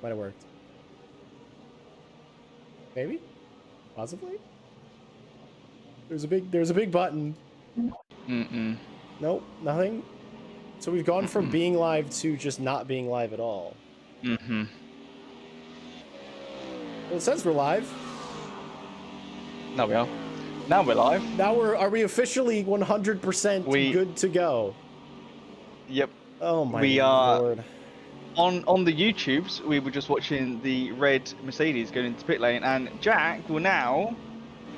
Might have worked. Maybe? Possibly? There's a big button. Nope, nothing. So we've gone from being live to just not being live at all. Well, it says we're live. Now we are. Now we're live. Now are we officially 100% good to go? Yep. Oh my lord. On the YouTubes, we were just watching the red Mercedes going into pit lane, and Jack will now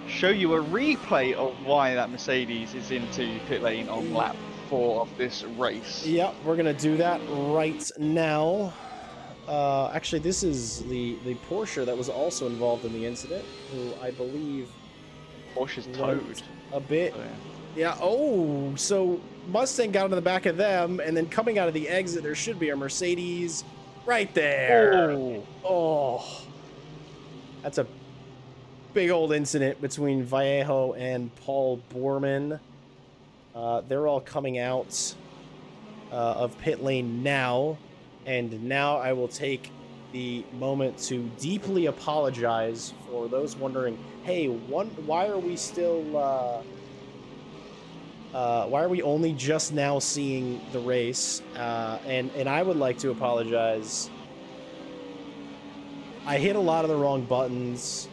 show you a replay of why that Mercedes is into pit lane on lap 4 of this race. Yep, we're gonna do that right now. Actually, this is the Porsche that was also involved in the incident, who I believe Porsche's towed a bit. Yeah. Oh, so Mustang got into the back of them, and then coming out of the exit, there should be a Mercedes right there. Oh, that's a big old incident between Vallejo and Paul Borman. They're all coming out of pit lane now, and now I will take the moment to deeply apologize for those wondering, hey, why are we still why are we only just now seeing the race? And I would like to apologize. I hit a lot of the wrong buttons.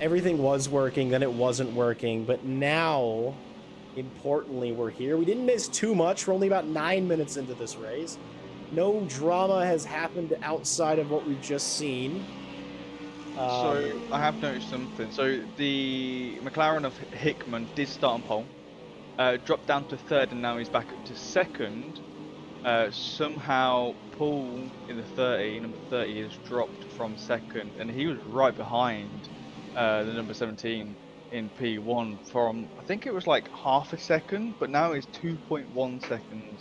Everything was working, then it wasn't working, but now, importantly, we're here. We didn't miss too much. We're only about 9 minutes into this race. No drama has happened outside of what we've just seen. So I have noticed something. So the McLaren of Hickman did start on pole, dropped down to third, and now he's back up to second. Somehow Paul in the 30, number 30, has dropped from second, and he was right behind the number 17 in P1 from, I think it was like half a second, but now it's 2.1 seconds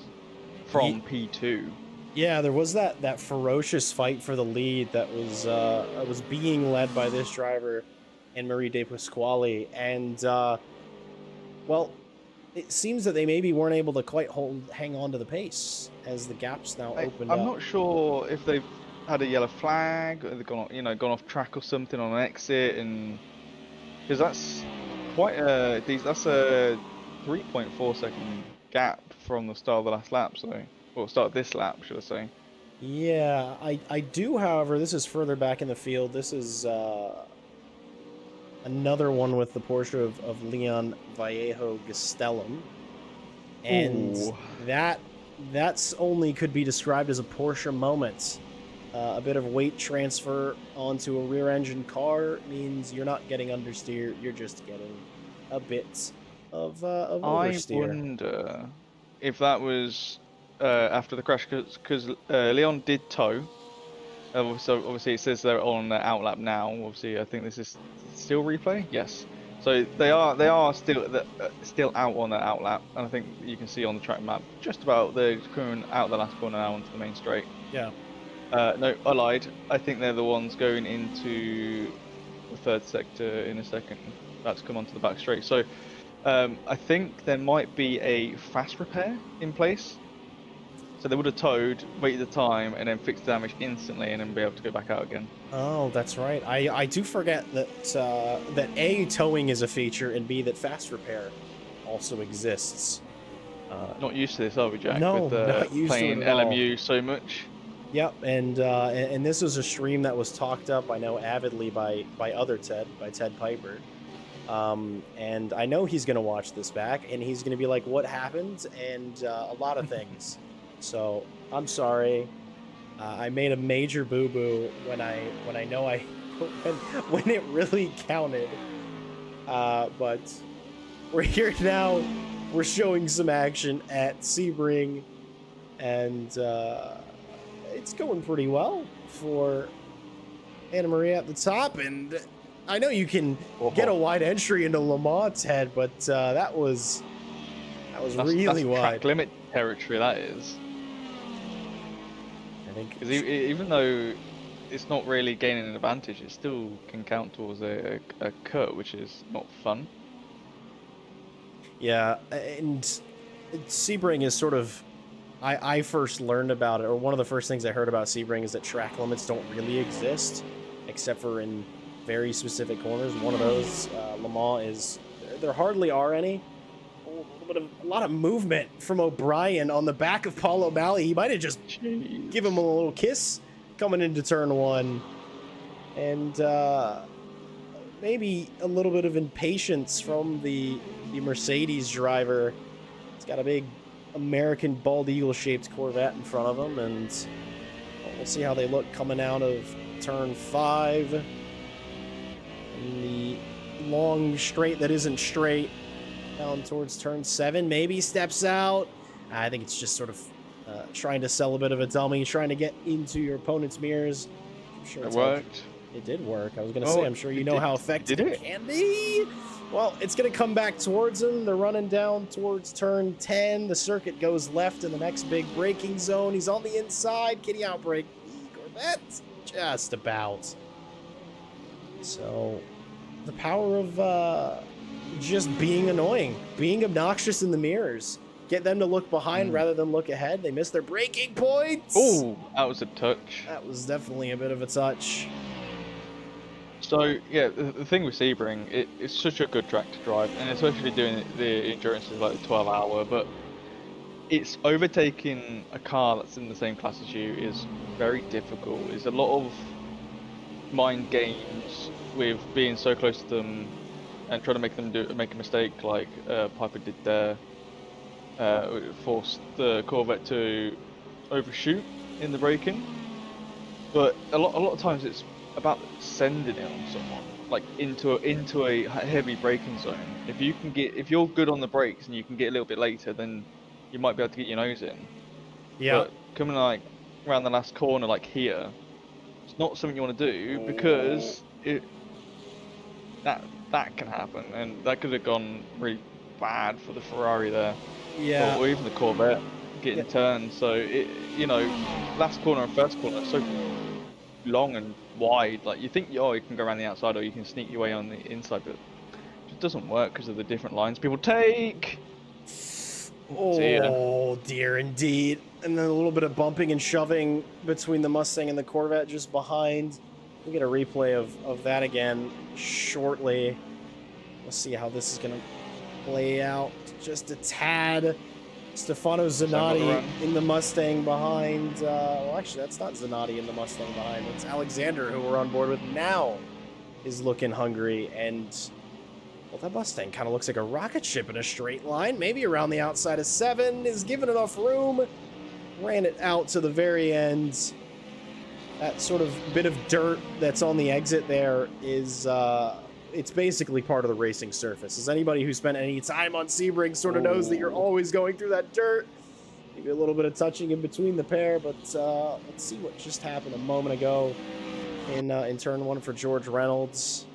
from P2. Yeah, there was that ferocious fight for the lead that was being led by this driver and Marie De Pasquale, and well, it seems that they maybe weren't able to quite hang on to the pace as the gaps now opened up. I'm not sure if they've had a yellow flag, or they've gone off track or something on an exit, and because that's quite that's a 3.4 second gap from the start of the last lap, so. Well, start of this lap, should I say. Yeah, I do, however, this is further back in the field. This is another one with the Porsche of Leon Vallejo Gastelum. And that's only could be described as a Porsche moment. A bit of weight transfer onto a rear-engine car means you're not getting understeer, you're just getting a bit of oversteer. I wonder if that was... after the crash, because Leon did tow. So obviously it says they're on the outlap now. Obviously, I think this is still replay. Yes. So they are still out on the outlap, and I think you can see on the track map just about they're coming out the last corner now onto the main straight. Yeah. No, I lied. I think they're the ones going into the third sector in a second. About to come onto the back straight. So I think there might be a fast repair in place. So they would have towed, waited the time, and then fixed the damage instantly, and then be able to go back out again. Oh, that's right. I do forget that that A, towing is a feature, and B, that fast repair also exists. Not used to this, are we, Jack? No, with, not used playing to it at all. LMU so much. Yep, and this was a stream that was talked up, I know, avidly by Ted Piper. And I know he's gonna watch this back, and he's gonna be like, "What happened?" and a lot of things. So I'm sorry. I made a major boo-boo when I know when it really counted. But we're here now. We're showing some action at Sebring, and it's going pretty well for Anna Maria at the top. And I know you can get a wide entry into Lamont's head, but that was really wide. Track limit territory, that is. I think because even though it's not really gaining an advantage, it still can count towards a cut, which is not fun. Yeah, and Sebring is sort of I first learned about it, or one of the first things I heard about Sebring is that track limits don't really exist, except for in very specific corners. One of those, Le Mans, is there hardly are any. A lot of movement from O'Brien on the back of Paul O'Malley. He might have just give him a little kiss coming into turn one, and maybe a little bit of impatience from the Mercedes driver. He's got a big American bald eagle shaped Corvette in front of him, and we'll see how they look coming out of turn 5 in the long straight that isn't straight down towards turn 7. Maybe steps out. I think it's just sort of trying to sell a bit of a dummy, trying to get into your opponent's mirrors. I'm sure it worked. It did work. I was going to say, I'm sure you know how effective it can be. Well, it's going to come back towards him. They're running down towards turn 10. The circuit goes left in the next big braking zone. He's on the inside. Can he outbrake the Corvette? Just about. So, the power of just being annoying, being obnoxious in the mirrors. Get them to look behind rather than look ahead. They missed their braking points. Oh, that was a touch. That was definitely a bit of a touch. So, yeah, the thing with Sebring, it's such a good track to drive, and especially doing the endurance is like the 12-hour, but it's overtaking a car that's in the same class as you is very difficult. There's a lot of mind games with being so close to them and trying to make them make a mistake like Piper did there. Forced the Corvette to overshoot in the braking, but a lot of times it's about sending it on someone, like into a heavy braking zone. If you're good on the brakes and you can get a little bit later, then you might be able to get your nose in. Yeah. But coming like around the last corner, like here, it's not something you want to do because that can happen, and that could have gone really bad for the Ferrari there. Yeah. Or even the Corvette getting turned. So last corner and first corner are so long and wide. Like you think, you can go around the outside or you can sneak your way on the inside, but it just doesn't work because of the different lines people take. Oh dear, indeed. And then a little bit of bumping and shoving between the Mustang and the Corvette just behind. We'll get a replay of that again shortly. We'll see how this is going to play out. Just a tad. Stefano Zanotti in the Mustang behind. Well, actually, that's not Zanotti in the Mustang behind. It's Alexander, who we're on board with now, is looking hungry. And, well, that Mustang kind of looks like a rocket ship in a straight line. Maybe around the outside of 7. Is given enough room. Ran it out to the very end. That sort of bit of dirt that's on the exit there is... it's basically part of the racing surface. As anybody who spent any time on Sebring sort of knows that you're always going through that dirt. Maybe a little bit of touching in between the pair, but let's see what just happened a moment ago in turn 1 for George Reynolds.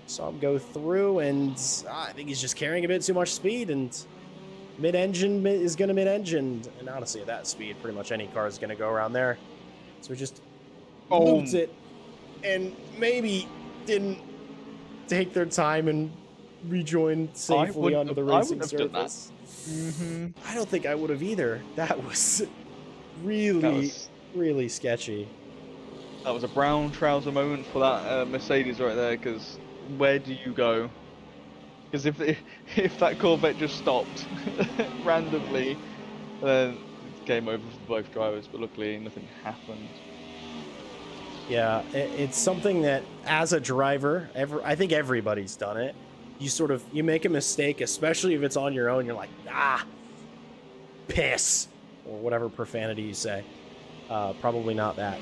Saw him go through, and I think he's just carrying a bit too much speed, and mid-engine is going to mid-engine. And honestly, at that speed, pretty much any car is going to go around there. So we just moved it, and maybe didn't take their time and rejoin safely onto the racing surface. I don't think I would have either. That was really sketchy. That was a brown trouser moment for that Mercedes right there, because where do you go? Because if that Corvette just stopped randomly, then it's game over for both drivers, but luckily nothing happened. Yeah, it's something that, as a driver, I think everybody's done it. You make a mistake, especially if it's on your own. You're like, piss, or whatever profanity you say. Probably not that.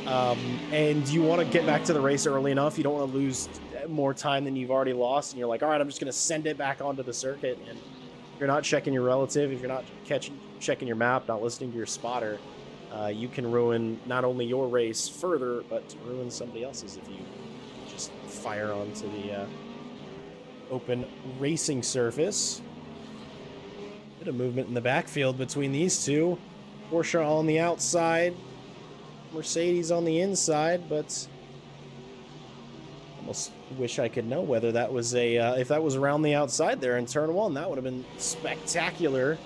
And you want to get back to the race early enough. You don't want to lose more time than you've already lost. And you're like, all right, I'm just going to send it back onto the circuit. And if you're not checking your relative, if you're not checking your map, not listening to your spotter, you can ruin not only your race further, but ruin somebody else's if you just fire onto the open racing surface. Bit of movement in the backfield between these two. Porsche on the outside, Mercedes on the inside, but almost wish I could know whether that was if that was around the outside there in turn 1. That would have been spectacular.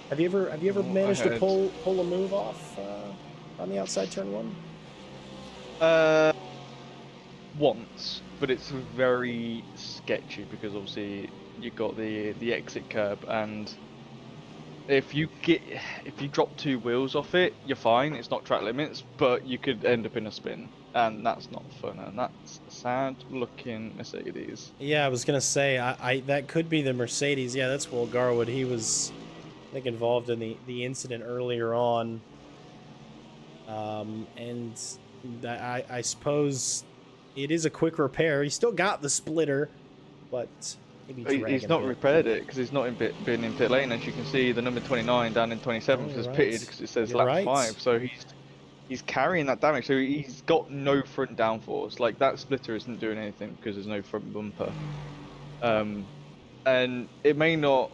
Have you ever Oh, managed to I pull a move off on the outside turn one? heard. Once, but it's very sketchy because obviously you got the exit curb, and if you drop two wheels off it, you're fine. It's not track limits, but you could end up in a spin, and that's not fun. And that's a sad looking Mercedes. Yeah, I was gonna say I that could be the Mercedes. Yeah, that's Will Garwood. He was, I think, involved in the incident earlier on. And I suppose it is a quick repair. He still got the splitter, but maybe He's dragging a not bit. repaired it because he's not been in pit lane. As you can see, the number 29 down in 27th Oh, is right. pitted because it says You're lap right. 5. So he's carrying that damage. So he's got no front downforce. Like that splitter isn't doing anything because there's no front bumper. And it may not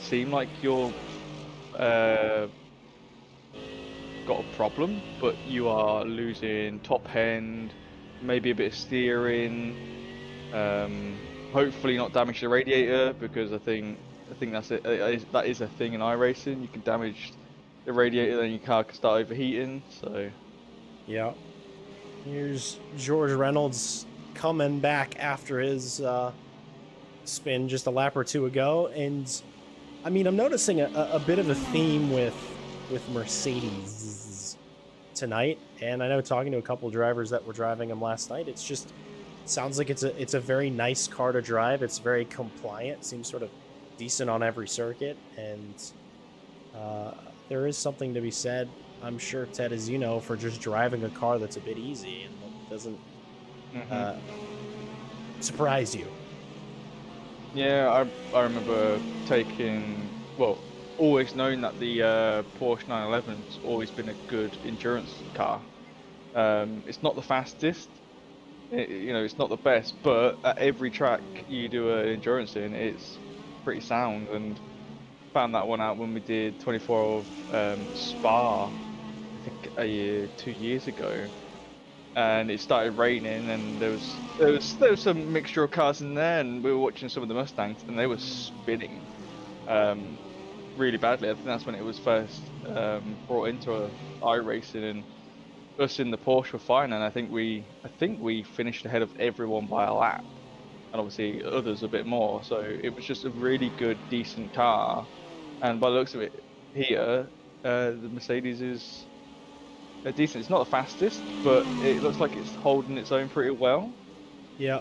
seem like you're got a problem, but you are losing top end, maybe a bit of steering. Hopefully not damage the radiator, because I think that's it. That is a thing in iRacing. You can damage the radiator, then your car can start overheating. So Yeah. Here's George Reynolds coming back after his spin just a lap or two ago, and I mean, I'm noticing a bit of a theme with Mercedes tonight, and I know talking to a couple of drivers that were driving them last night, it's just sounds like it's a very nice car to drive. It's very compliant, seems sort of decent on every circuit, and there is something to be said, I'm sure, Ted, as you know, for just driving a car that's a bit easy and that doesn't surprise you. yeah, I remember always known that the Porsche 911's always been a good endurance car. It's not the fastest, it's not the best, but at every track you do an endurance in, it's pretty sound. And found that one out when we did 24 of Spa, I think 2 years ago, and it started raining, and there was some mixture of cars in there, and we were watching some of the Mustangs, and they were spinning really badly. I think that's when it was first brought into iRacing, and us in the Porsche were fine, and I think we finished ahead of everyone by a lap, and obviously others a bit more. So it was just a really good, decent car, and by the looks of it here, the Mercedes is decent. It's not the fastest, but it looks like it's holding its own pretty well. Yeah,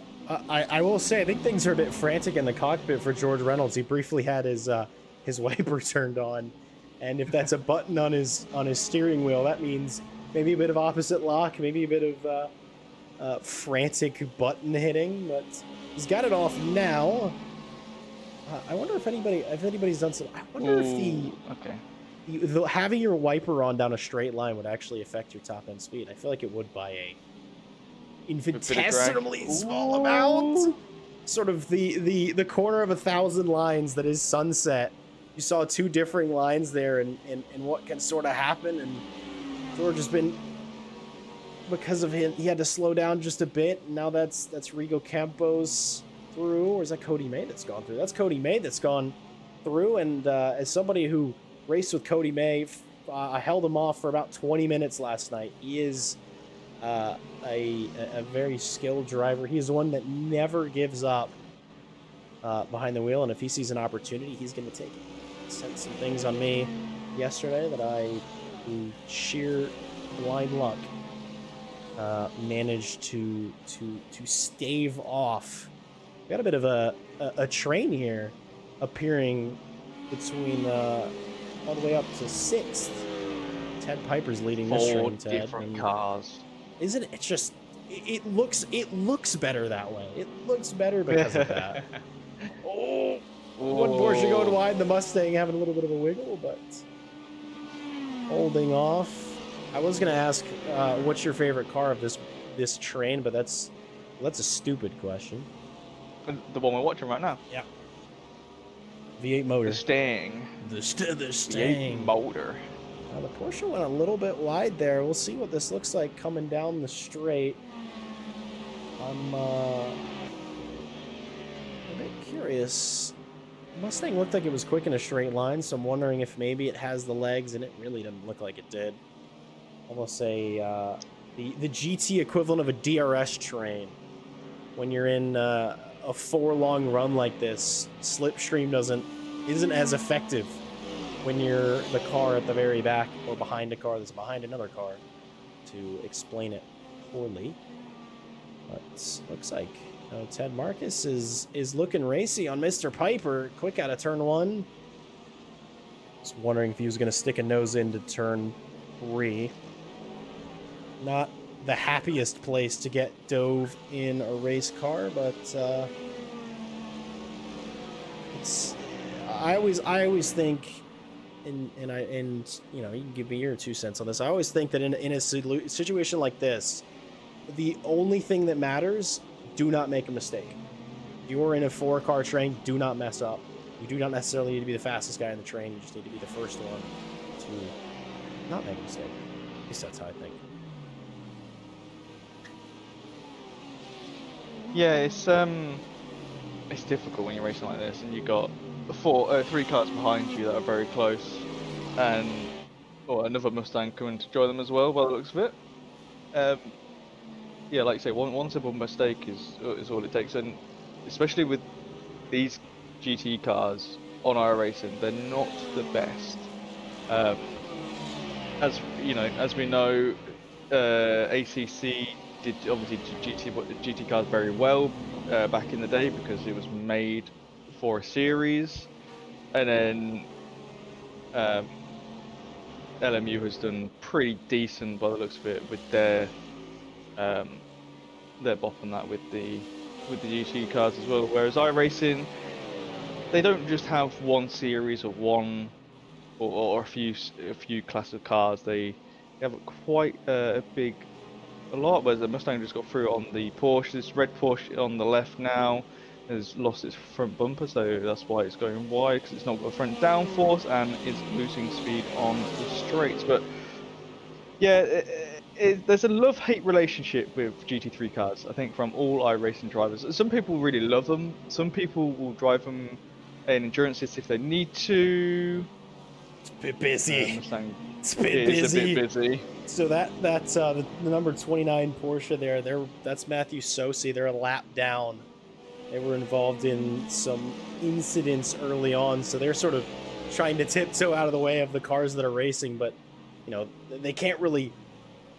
I will say I think things are a bit frantic in the cockpit for George Reynolds. He briefly had his wiper turned on, and if that's a button on his steering wheel, that means maybe a bit of opposite lock, maybe a bit of frantic button hitting. But he's got it off now. I wonder if anybody's done some. I wonder if having your wiper on down a straight line would actually affect your top end speed. I feel like it would by a infinitesimally small amount. Sort of the corner of 1,000 lines that is Sunset. You saw two differing lines there, and what can sort of happen. And George has been, because of him, he had to slow down just a bit. Now that's Rigo Campos through, or is that Cody May that's gone through? That's Cody May that's gone through. And as somebody who raced with Cody May, I held him off for about 20 minutes last night. He is a very skilled driver. He is one that never gives up behind the wheel, and if he sees an opportunity, he's going to take it. He sent some things on me yesterday that I, through sheer blind luck, managed to stave off. We got a bit of a train here appearing between all the way up to 6th. Ted Piper's leading this train, Ted. 4 different cars. Isn't it? It's just it looks better that way. It looks better because of that. One Porsche going wide, the Mustang having a little bit of a wiggle, but holding off. I was gonna ask what's your favorite car of this train, but that's a stupid question. The one we're watching right now. Yeah. V8 motor. The Stang. The Stang. V8 motor. The Porsche went a little bit wide there. We'll see what this looks like coming down the straight. I'm a bit curious Mustang looked like it was quick in a straight line, so I'm wondering if maybe it has the legs, and it really didn't look like it did. Almost the GT equivalent of a DRS train. When you're in a 4-long run like this, slipstream isn't as effective when you're the car at the very back or behind a car that's behind another car, to explain it poorly. But looks like Ted Marcus is looking racy on Mr. Piper. Quick out of turn 1. Just wondering if he was going to stick a nose into turn 3. Not the happiest place to get dove in a race car, but it's I always think, and you know, you can give me your 2 cents on this. I always think that in a situation like this, the only thing that matters, do not make a mistake. If you are in a 4-car train, do not mess up. You do not necessarily need to be the fastest guy in the train. You just need to be the first one to not make a mistake. At least that's how I think. Yeah, it's difficult when you're racing like this, and you got 3 cars behind you that are very close, and another Mustang coming to join them as well, by the looks of it. Yeah, like you say, one simple mistake is all it takes, and especially with these GT cars on iRacing, they're not the best. As you know, as we know, ACC did obviously GT cars very well back in the day because it was made for a series, and then LMU has done pretty decent by the looks of it with their bop on that with the GT cars as well. Whereas iRacing, they don't just have one series or one or a few class of cars. They have quite a lot. Whereas the Mustang just got through on the Porsche. This red Porsche on the left now has lost its front bumper, so that's why it's going wide, because it's not got a front downforce and is losing speed on the straights. But yeah, there's a love-hate relationship with GT3 cars, I think, from all iRacing drivers. Some people really love them. Some people will drive them in endurances if they need to. It's a bit busy. Mustang it's a bit busy. So that's the number 29 Porsche that's Matthew Sosi. They're a lap down. They were involved in some incidents early on, so they're sort of trying to tiptoe out of the way of the cars that are racing, but you know, they can't really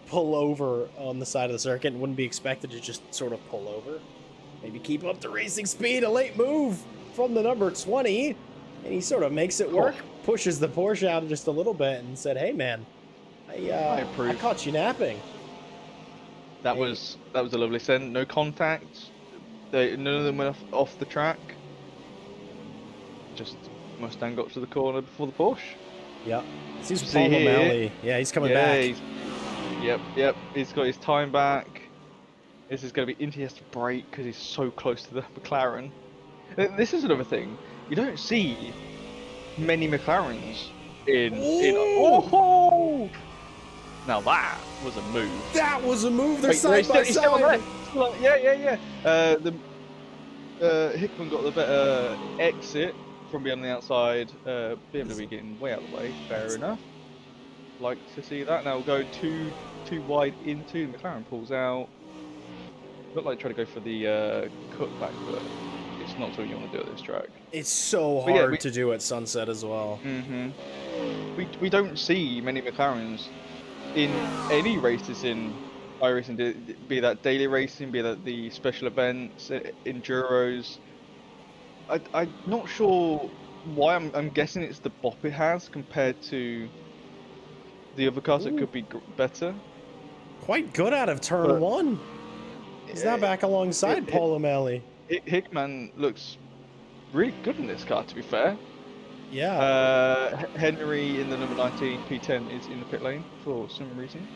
pull over on the side of the circuit and wouldn't be expected to just sort of pull over. Maybe keep up the racing speed. A late move from the number 20, and he sort of makes it work, pushes the Porsche out just a little bit and said, hey man, I caught you napping. That was a lovely send. No contact. None of them went off the track. Just Mustang got to the corner before the Porsche. Yeah. Seems Paul O'Malley. Yeah, he's coming back. Yep. He's got his time back. This is going to be he has to brake because he's so close to the McLaren. This is another thing. You don't see many McLarens in. Oh! Now that was a move. That was a move. They're side by side. Yeah. Hickman got the better exit from behind the outside. BMW getting way out of the way. Fair enough. Like to see that. Now we'll go too wide into. McLaren pulls out. Looked like trying to go for the cutback, but it's not something you want to do at this track. It's so hard to do at Sunset as well. We don't see many McLarens in any races in iRacing, be that daily racing, be that the special events, enduros. I'm not sure why. I'm guessing it's the bop it has compared to the other cars that could be better. Quite good out of turn 1. He's now back alongside Paul O'Malley. Hickman looks really good in this car, to be fair. Yeah. Henry in the number 19 P10 is in the pit lane for some reason,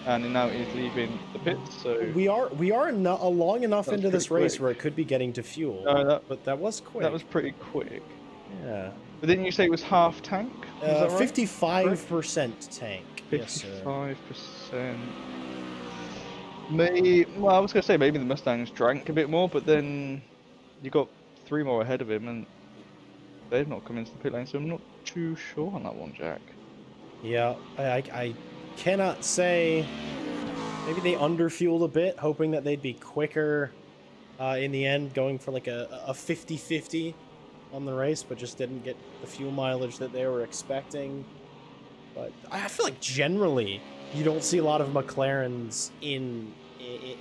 and now is leaving the pits. So we are not long enough into this race where it could be getting to fuel. But that was quick. That was pretty quick. Yeah. But didn't you say it was half tank? 55% tank. 55%. Maybe. Well, I was gonna say maybe the Mustangs drank a bit more, but then you got 3 more ahead of him, and they've not come into the pit lane, so I'm not too sure on that one, Jack. Yeah, I cannot say. Maybe they underfueled a bit, hoping that they'd be quicker in the end, going for like a 50-50 on the race, but just didn't get the fuel mileage that they were expecting. But I feel like generally you don't see a lot of McLarens in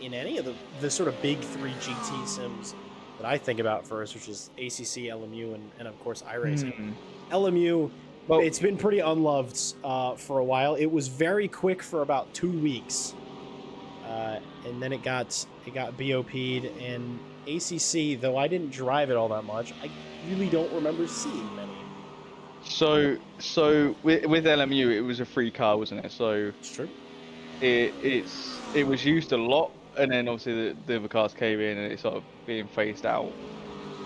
any of the sort of big three GT sims that I think about first, which is ACC, LMU, and of course iRacing. LMU, well, it's been pretty unloved for a while. It was very quick for about 2 weeks, and then it got BOP'd. And ACC, though I didn't drive it all that much, I really don't remember seeing many. So with LMU, it was a free car, wasn't it? So it's true. It was used a lot, and then obviously the other cars came in, and it's sort of being phased out.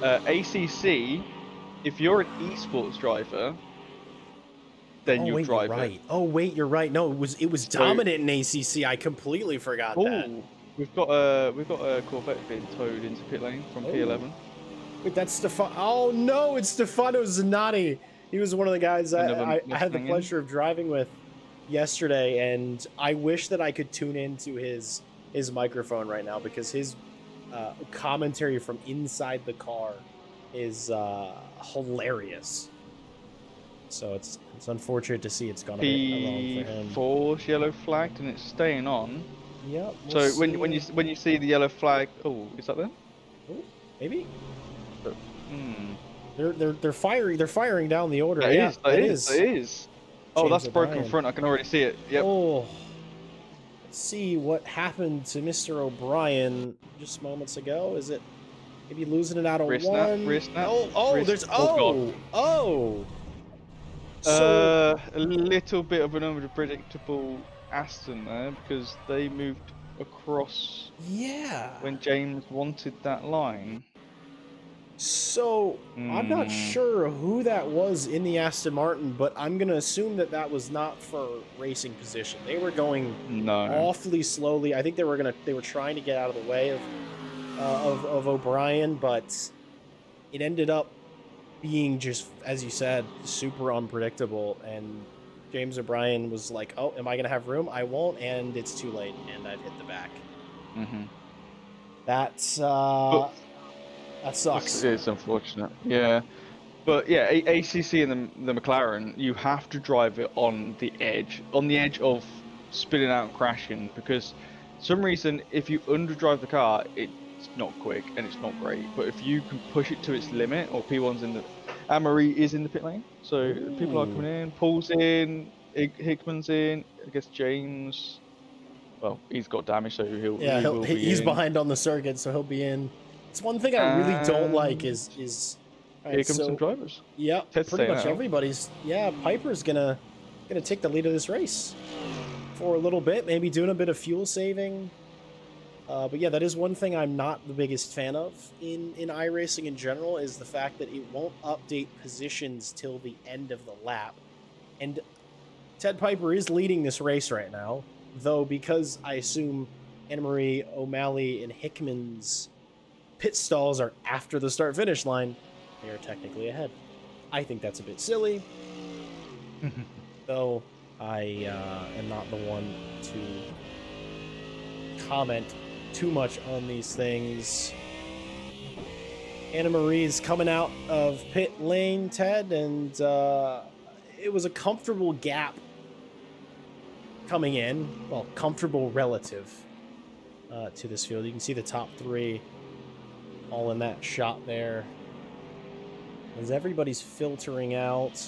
ACC, if you're an esports driver, then you drive it. Oh wait, you're right. No, it was dominant in ACC. I completely forgot that. We've got a Corvette being towed into pit lane from P11. Wait, that's Stefano. Oh no, it's Stefano Zanatti. He was one of the guys I had the pleasure of driving with yesterday, and I wish that I could tune into his microphone right now, because his commentary from inside the car is hilarious. So it's unfortunate to see it's gone a bit wrong for him. P4's yellow flagged and it's staying on. Yep. So when you see the yellow flag, oh, is that there? Oh, maybe. They're firing down the order. It is. Oh, that's broken front. I can already see it. Yep. Oh. Let's see what happened to Mr. O'Brien just moments ago. Is it maybe losing it out of one? Wrist snap. So, a little bit of an unpredictable Aston there, because they moved across. Yeah. When James wanted that line. So, I'm not sure who that was in the Aston Martin, but I'm going to assume that that was not for racing position. They were going awfully slowly. I think they were trying to get out of the way of O'Brien, but it ended up being just, as you said, super unpredictable. And James O'Brien was like, oh, am I going to have room? I won't, and it's too late, and I've hit the back. That sucks. It's unfortunate. Yeah. But yeah, ACC and the McLaren, you have to drive it on the edge of spinning out and crashing, because for some reason, if you underdrive the car, it's not quick and it's not great. But if you can push it to its limit, or P1's in the... Anne-Marie is in the pit lane, so people are coming in. Paul's in, Hickman's in, I guess James... Well, he's got damage, so he's behind on the circuit, so he'll be in. It's one thing I really don't like is right, here comes some drivers. Yeah, pretty much everybody's. Yeah, Piper's gonna take the lead of this race for a little bit, maybe doing a bit of fuel saving. But yeah, that is one thing I'm not the biggest fan of in iRacing in general, is the fact that it won't update positions till the end of the lap. And Ted Piper is leading this race right now, though, because I assume Anne-Marie, O'Malley, and Hickman's pit stalls are after the start-finish line, they are technically ahead. I think that's a bit silly, though I am not the one to comment too much on these things. Anna-Marie's coming out of pit lane, Ted, and it was a comfortable gap coming in. Well, comfortable relative to this field. You can see the top three all in that shot there. As everybody's filtering out,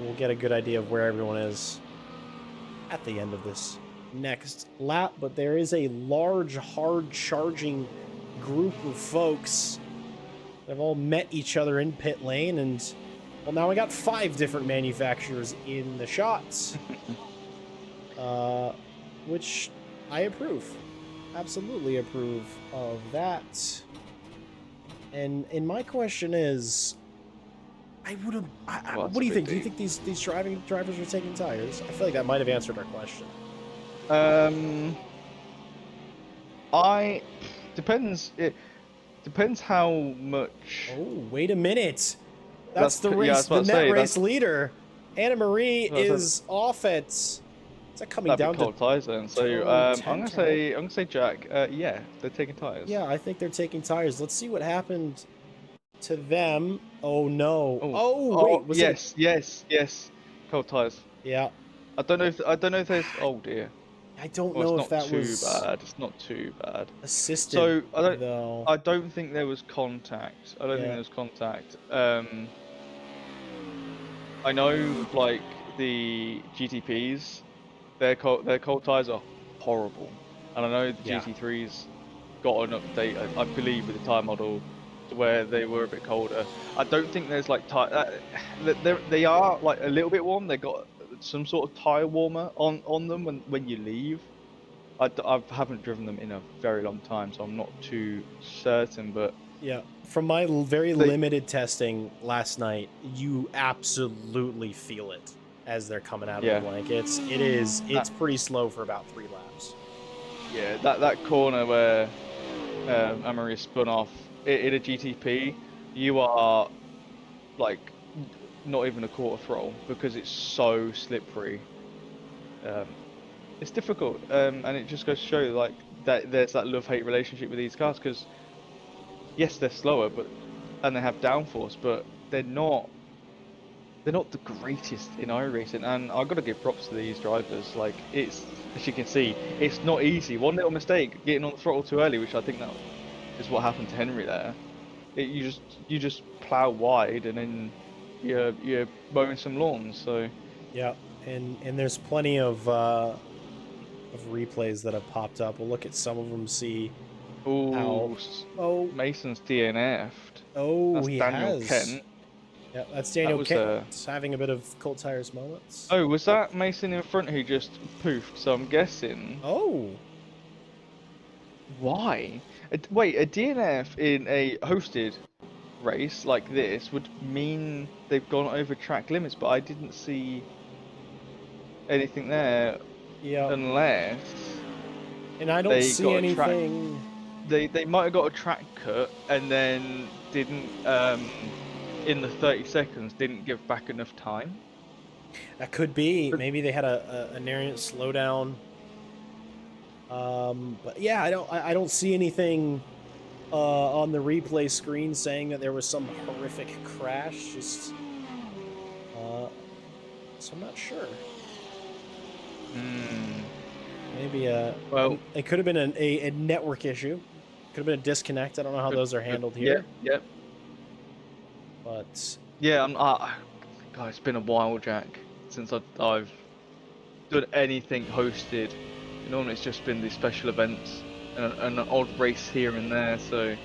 we'll get a good idea of where everyone is at the end of this next lap. But there is a large, hard-charging group of folks that have all met each other in pit lane, and well, now we got 5 different manufacturers in the shots, which I approve. Absolutely approve of that. And my question is, what do you think? Do you think these drivers are taking tires? I feel like that might have answered our question. Depends. depends how much. Oh, wait a minute. That's the Yeah, I race, was the about to net say, race leader. Anna Marie that's is off at. Is that coming that'd be down to cold tires then. So turn I'm 10, gonna turn 8? say Jack. Yeah, they're taking tires. Yeah, I think they're taking tires. Let's see what happened to them. Oh no. Oh, Oh oh wait, was it? yes. Cold tires. Yeah, I don't know if there's. Oh dear. I don't Well, it's know if not that too was bad. It's not too bad. assisted So though. I don't think there was contact. I don't think Yeah, there was contact. I know like the GTPs, their cold tires are horrible, and I know the yeah, GT3s got an update, I believe, with the tire model to where they were a bit colder. I don't think there's like they are like a little bit warm. They got some sort of tire warmer on them when you leave. I haven't driven them in a very long time, so I'm not too certain. But yeah. From my very they, limited testing last night, you absolutely feel it as they're coming out of the yeah, blankets. that, It's pretty slow for about 3 laps. yeah, that corner where Amory spun off in a GTP, you are like not even a quarter throttle because it's so slippery. Um, it's difficult, and it just goes to show like that there's that love-hate relationship with these cars because yes, they're slower, and they have downforce, but they're not the greatest in iRacing, and I've got to give props to these drivers. Like it's, as you can see, it's not easy. One little mistake, getting on the throttle too early, which I think that is what happened to Henry there. You just plow wide, and then you're mowing some lawns. So Yeah, and there's plenty of replays that have popped up. We'll look at some of them, see how. ooh, Oh, Mason's DNF'd. oh, That's he Daniel has. Kent. Yeah, that's That Daniel was Kent having a bit of cold tires moments. oh, was that Mason in front who just poofed? So I'm guessing. Oh, Why? Wait, a DNF in a hosted race like this would mean they've gone over track limits, but I didn't see anything there yeah, unless and I don't they see got a track. anything. They might have got a track cut and then didn't in the 30 seconds didn't give back enough time. That could be. But Maybe they had an errant slowdown. But yeah, I don't see anything on the replay screen saying that there was some horrific crash. Just so I'm not sure. Maybe well, it could have been a network issue. Could have been a disconnect. I don't know how those are handled here. Yeah. But Yeah, God, it's been a while, Jack, since I've done anything hosted. Normally it's just been these special events and an odd race here and there. So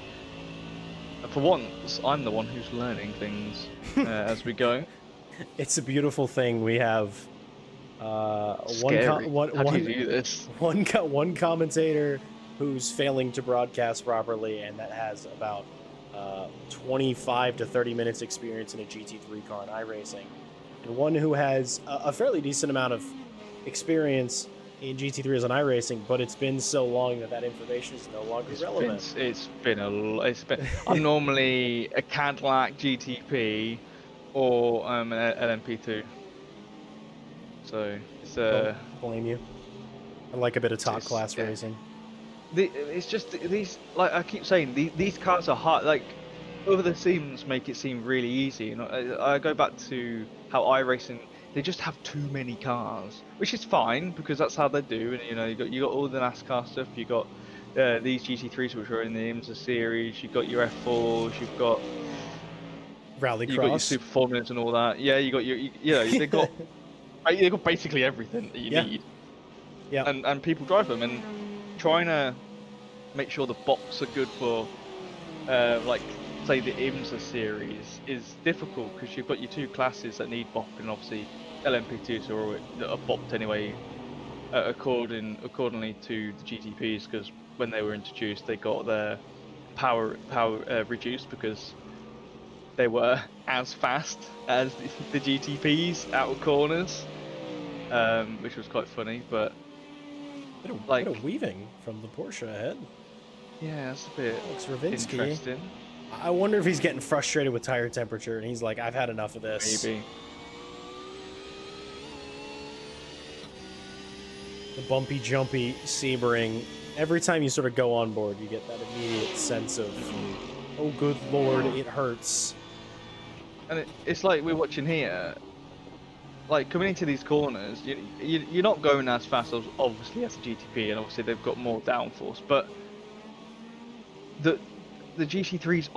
for once, I'm the one who's learning things as we go. it's a beautiful thing. We have Scary. How do you do this? one commentator who's failing to broadcast properly, and that has about 25 to 30 minutes experience in a GT3 car in iRacing, and one who has a fairly decent amount of experience in GT3s on iRacing, but it's been so long that information is no longer relevant. It's been. I'm normally a Cadillac GTP or an LMP2. So it's Don't blame you. I like a bit of top class racing. It's just these, like I keep saying, these cars are hard. Like over the seams make it seem really easy. You know, I go back to how iRacing, they just have too many cars, which is fine because that's how they do. And you know, you got all the NASCAR stuff. You got these GT3s which are in the IMSA series. You've got your F4s. You've got Rallycross. You got your Super Formulas and all that. Yeah, you got they got basically everything that you need. Yeah. And people drive them, and trying to make sure the box are good for like say the IMSA series is difficult because you've got your two classes that need bop, and obviously LMP2s that are bopped anyway accordingly to the GTPs, because when they were introduced they got their power reduced because they were as fast as the GTPs out of corners, which was quite funny. But bit of weaving from the Porsche ahead. Yeah, that's a bit Alex Ravinsky. interesting. I wonder if he's getting frustrated with tire temperature and he's like, I've had enough of this. Maybe. The bumpy, jumpy Sebring. Every time you sort of go on board, you get that immediate sense of, oh, good lord, it hurts. And it's like we're watching here. Like coming into these corners, you're not going as fast as obviously as a GTP, and obviously they've got more downforce. But the GT3s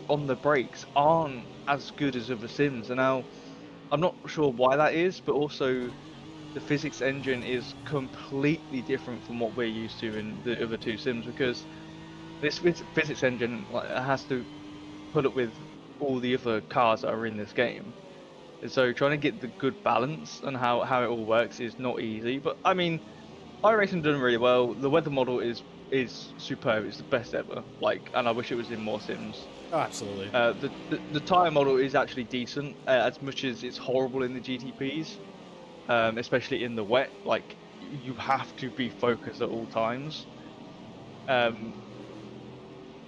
on the brakes aren't as good as other sims, and now I'm not sure why that is, but also the physics engine is completely different from what we're used to in the other two sims, because this physics engine has to put up with all the other cars that are in this game. And so trying to get the good balance and how it all works is not easy. But I mean, iRacing done really well. The weather model is superb. It's the best ever. Like, and I wish it was in more sims. Oh, absolutely. The tire model is actually decent, as much as it's horrible in the GTPs, especially in the wet. Like, you have to be focused at all times.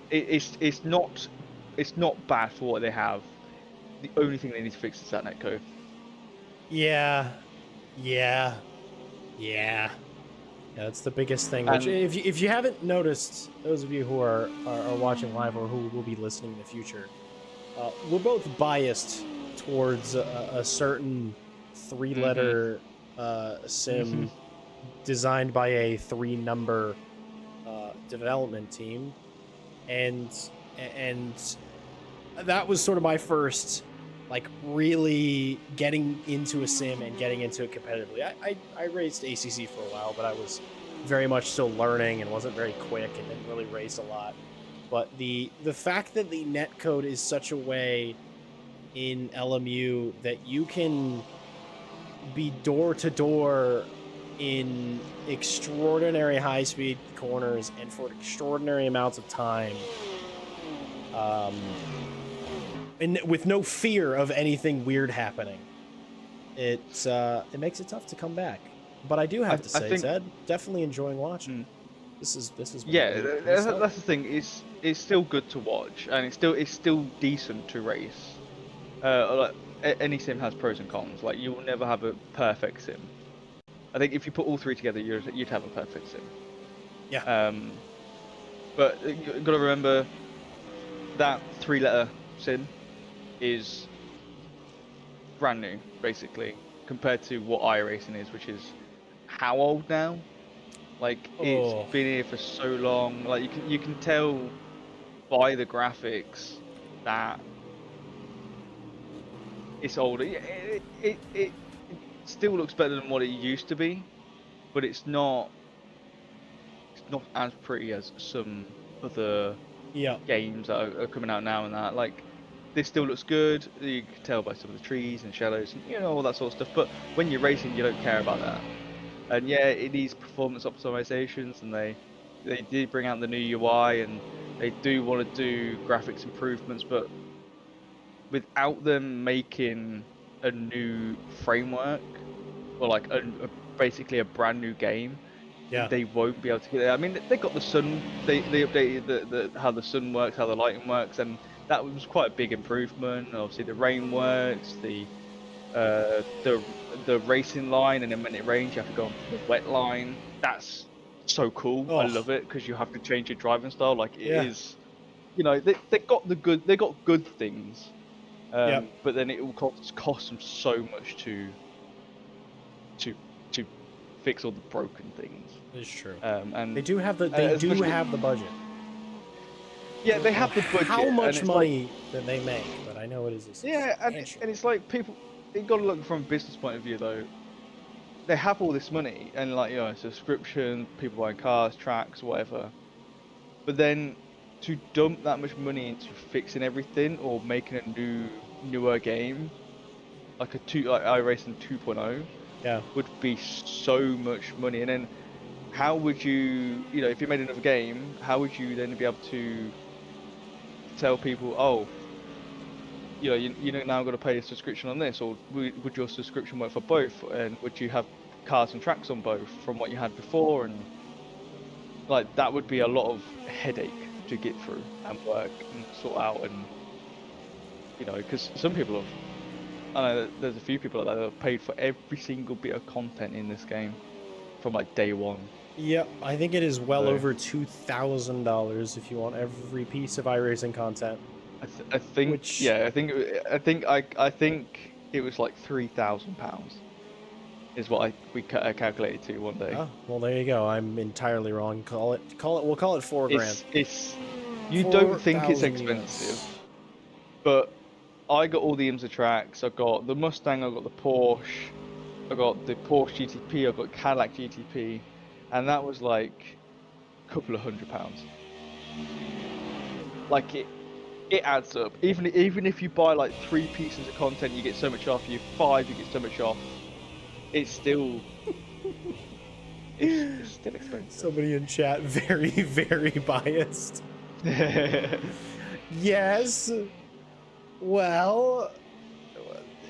It's not bad for what they have. The only thing they need to fix is that netcode. Yeah. That's the biggest thing. Which, if you haven't noticed, those of you who are watching live or who will be listening in the future, we're both biased towards a certain three-letter sim designed by a three-number development team, and that was sort of my first, like, really getting into a sim and getting into it competitively. I raced ACC for a while, but I was very much still learning and wasn't very quick and didn't really race a lot. But the fact that the netcode is such a way in LMU that you can be door to door in extraordinary high speed corners and for extraordinary amounts of time, and with no fear of anything weird happening, it makes it tough to come back. But I do have to say, Ted, definitely enjoying watching. This is that's the thing. It's still good to watch, and it's still decent to race. Like, any sim has pros and cons. Like, you will never have a perfect sim. I think if you put all three together, you'd have a perfect sim. Yeah. But you've got to remember that three-letter sim is brand new, basically, compared to what iRacing is, which is how old now? Like, it's been here for so long. Like, you can tell by the graphics that it's older. It still looks better than what it used to be, but it's not as pretty as some other games that are coming out now and that. Like, this still looks good. You can tell by some of the trees and shadows and all that sort of stuff. But when you're racing, you don't care about that. And yeah, it needs performance optimizations, and they did bring out the new UI, and they do want to do graphics improvements, but without them making a new framework or like basically a brand new game, they won't be able to get there. I mean, they got the sun. They updated the how the sun works, how the lighting works, and that was quite a big improvement. Obviously, the rain works, the racing line, and then when it rains, you have to go on the wet line. That's so cool. I love it, because you have to change your driving style. Like, it is, they got good things. But then it will cost them so much to fix all the broken things. It's true. And they do have the budget. Yeah, they have the budget. How much money that they make, but I know it is. And it's like, people, you got to look from a business point of view though. They have all this money and, like, subscription, people buying cars, tracks, whatever. But then to dump that much money into fixing everything or making a newer game, like iRacing 2.0, would be so much money. And then how would you, if you made another game, how would you then be able to tell people, you're now going to pay a subscription on this, or would your subscription work for both? And would you have cars and tracks on both from what you had before? And like, that would be a lot of headache to get through and work and sort out, and you know, because some people have, I know that there's a few people that have paid for every single bit of content in this game from like day one. Yep, I think it is well So, over $2,000 if you want every piece of iRacing content. I think, Which- yeah, I think it was like £3,000 is what I calculated to one day. Oh, well, there you go. I'm entirely wrong. We'll call it $4,000. It's you don't think it's 4,000 expensive, US. but I got all the IMSA tracks. I got the Mustang, I got the Porsche, I got the Porsche GTP, I got Cadillac GTP, and that was like a couple of £100. Like it adds up. Even if you buy like 3 pieces of content, you get so much off. You 5, you get so much off. It's still it's still expensive. Somebody in chat, very, very biased. Yes. Well,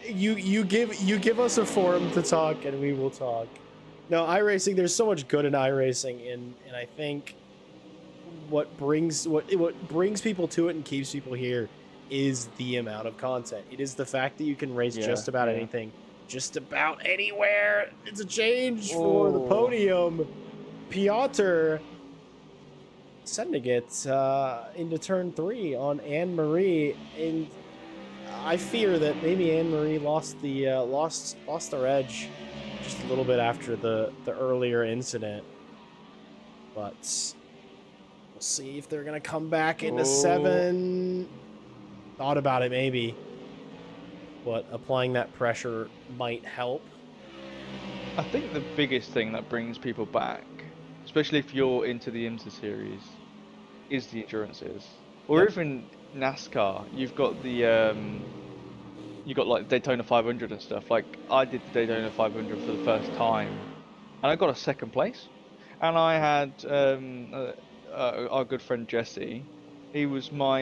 you give us a forum to talk, and we will talk. No, iRacing. There's so much good in iRacing, and I think what brings people to it and keeps people here is the amount of content. It is the fact that you can race just about anything, just about anywhere. It's a change for the podium. Piotr sending it into turn 3 on Anne-Marie, and I fear that maybe Anne-Marie lost the edge just a little bit after the earlier incident, but we'll see if they're gonna come back into 7. Thought about it maybe, but applying that pressure might help. I think the biggest thing that brings people back, especially if you're into the IMSA series, is the endurances. Or even NASCAR. You've got the you got like Daytona 500 and stuff. Like I did the Daytona 500 for the first time, and I got a 2nd place. And I had our good friend Jesse. He was my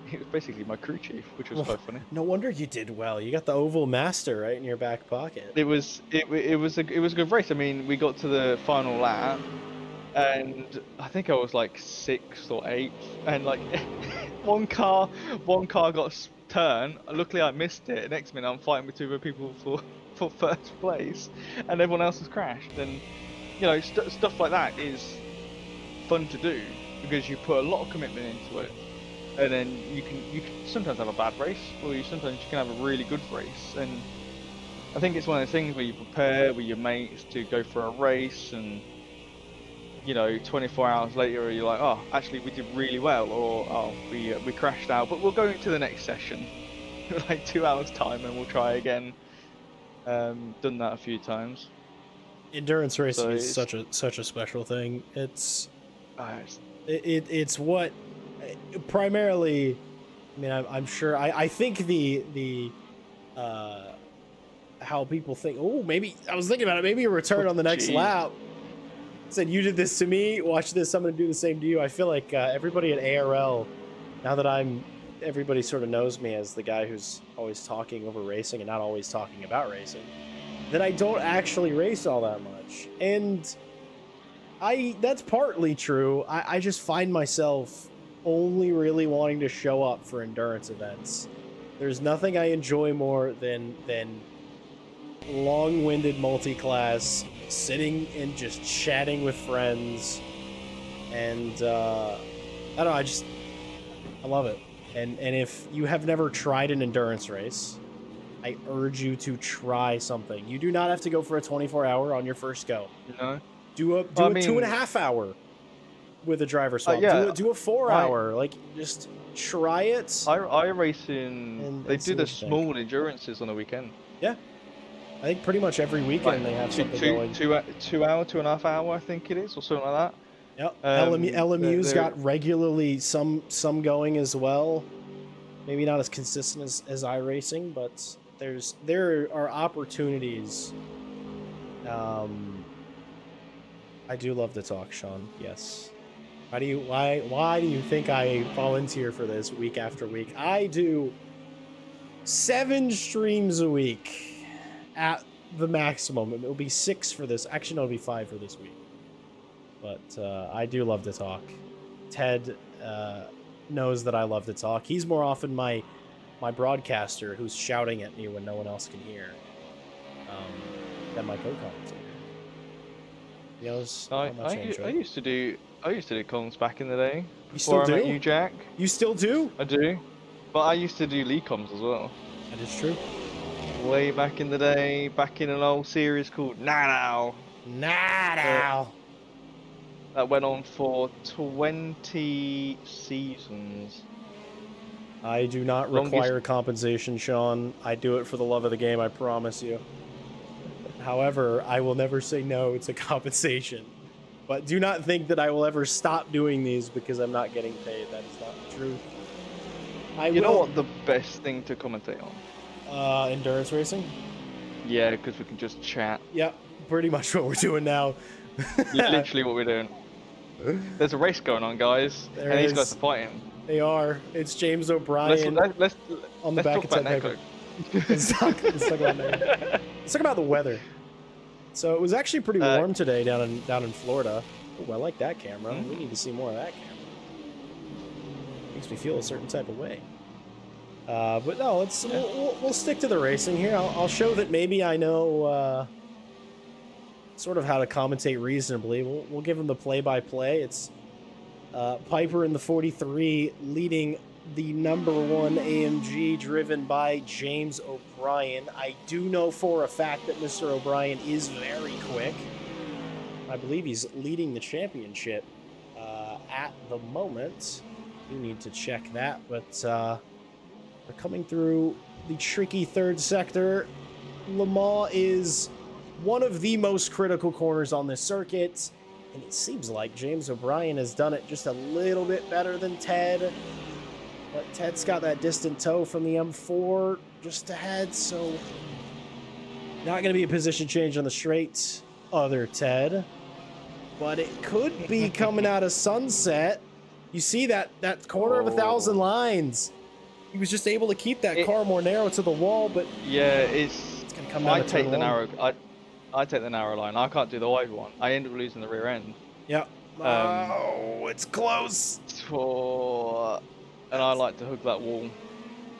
he was basically my crew chief, which was quite funny. No wonder you did well. You got the Oval Master right in your back pocket. It was a good race. I mean, we got to the final lap, and I think I was like 6th or 8th, and like one car got turned. Luckily, I missed it. Next minute, I'm fighting with 2 other people for first place, and everyone else has crashed. And you know, stuff like that is fun to do because you put a lot of commitment into it. And then you can sometimes have a bad race, or sometimes you can have a really good race. And I think it's one of those things where you prepare with your mates to go for a race, and you know, 24 hours later you're like, oh, actually we did really well, or oh, we crashed out, but we'll go into the next session, like 2 hours time, and we'll try again. Done that a few times. Endurance racing is such a special thing. It's what. Primarily, I mean, I'm sure. I think the how people think. Oh, maybe I was thinking about it. Maybe a return on the next lap. Said you did this to me. Watch this. I'm gonna do the same to you. I feel like everybody at ARL, now that everybody sort of knows me as the guy who's always talking over racing and not always talking about racing, that I don't actually race all that much, and that's partly true. I just find myself only really wanting to show up for endurance events. There's nothing I enjoy more than long-winded multi-class, sitting and just chatting with friends, and I don't know, I love it. And if you have never tried an endurance race, I urge you to try something. You do not have to go for a 24-hour on your first go. No. Do a 2.5 hour with a driver swap. Do a 4 hour. Like, just try it. iRacing, they do the small endurances on the weekend. Yeah. I think pretty much every weekend they have something going. 2 hour, 2.5 hour, I think it is, or something like that. Yep. LMU's got regularly some going as well. Maybe not as consistent as iRacing, but there are opportunities. I do love to talk, Sean. Yes. Why do you think I volunteer for this week after week? I do 7 streams a week at the maximum. It'll be 6 for this. Actually, no, it'll be 5 for this week. But I do love to talk. Ted knows that I love to talk. He's more often my broadcaster who's shouting at me when no one else can hear than my co-commentator. You know, I used to do comms back in the day. You still do? I met you, Jack. You still do? I do, but I used to do league comms as well. That is true. Way back in the day, back in an old series called Now. That went on for 20 seasons. I do not require compensation, Sean. I do it for the love of the game, I promise you. However, I will never say no to compensation. But do not think that I will ever stop doing these because I'm not getting paid. That is not the truth. You know what the best thing to commentate on? Endurance racing? Yeah, because we can just chat. Yep, pretty much what we're doing now. Literally what we're doing. There's a race going on, guys. There and these is. guys are fighting. They are. It's James O'Brien on the back of Ted Piper. Let's talk about Neko. Let's talk about the weather. So it was actually pretty warm today down in Florida. Oh, I like that camera. We need to see more of that camera. Makes me feel a certain type of way. But no, we'll stick to the racing here. I'll show that maybe I know sort of how to commentate reasonably. We'll give him the play-by-play. It's Piper in the 43 leading the #1 AMG driven by James O'Brien. I do know for a fact that Mr. O'Brien is very quick. I believe he's leading the championship at the moment. You need to check that, but we're coming through the tricky third sector. Le Mans is one of the most critical corners on this circuit, and it seems like James O'Brien has done it just a little bit better than Ted. But Ted's got that distant toe from the M4 just ahead, so not going to be a position change on the straight, other Ted. But it could be coming out of Sunset. You see that corner of 1,000 lines. He was just able to keep that car more narrow to the wall, but yeah, it's going to come down to turn one. I take the narrow line. I can't do the wide one. I end up losing the rear end. Yeah. Oh, it's close. And I like to hook that wall.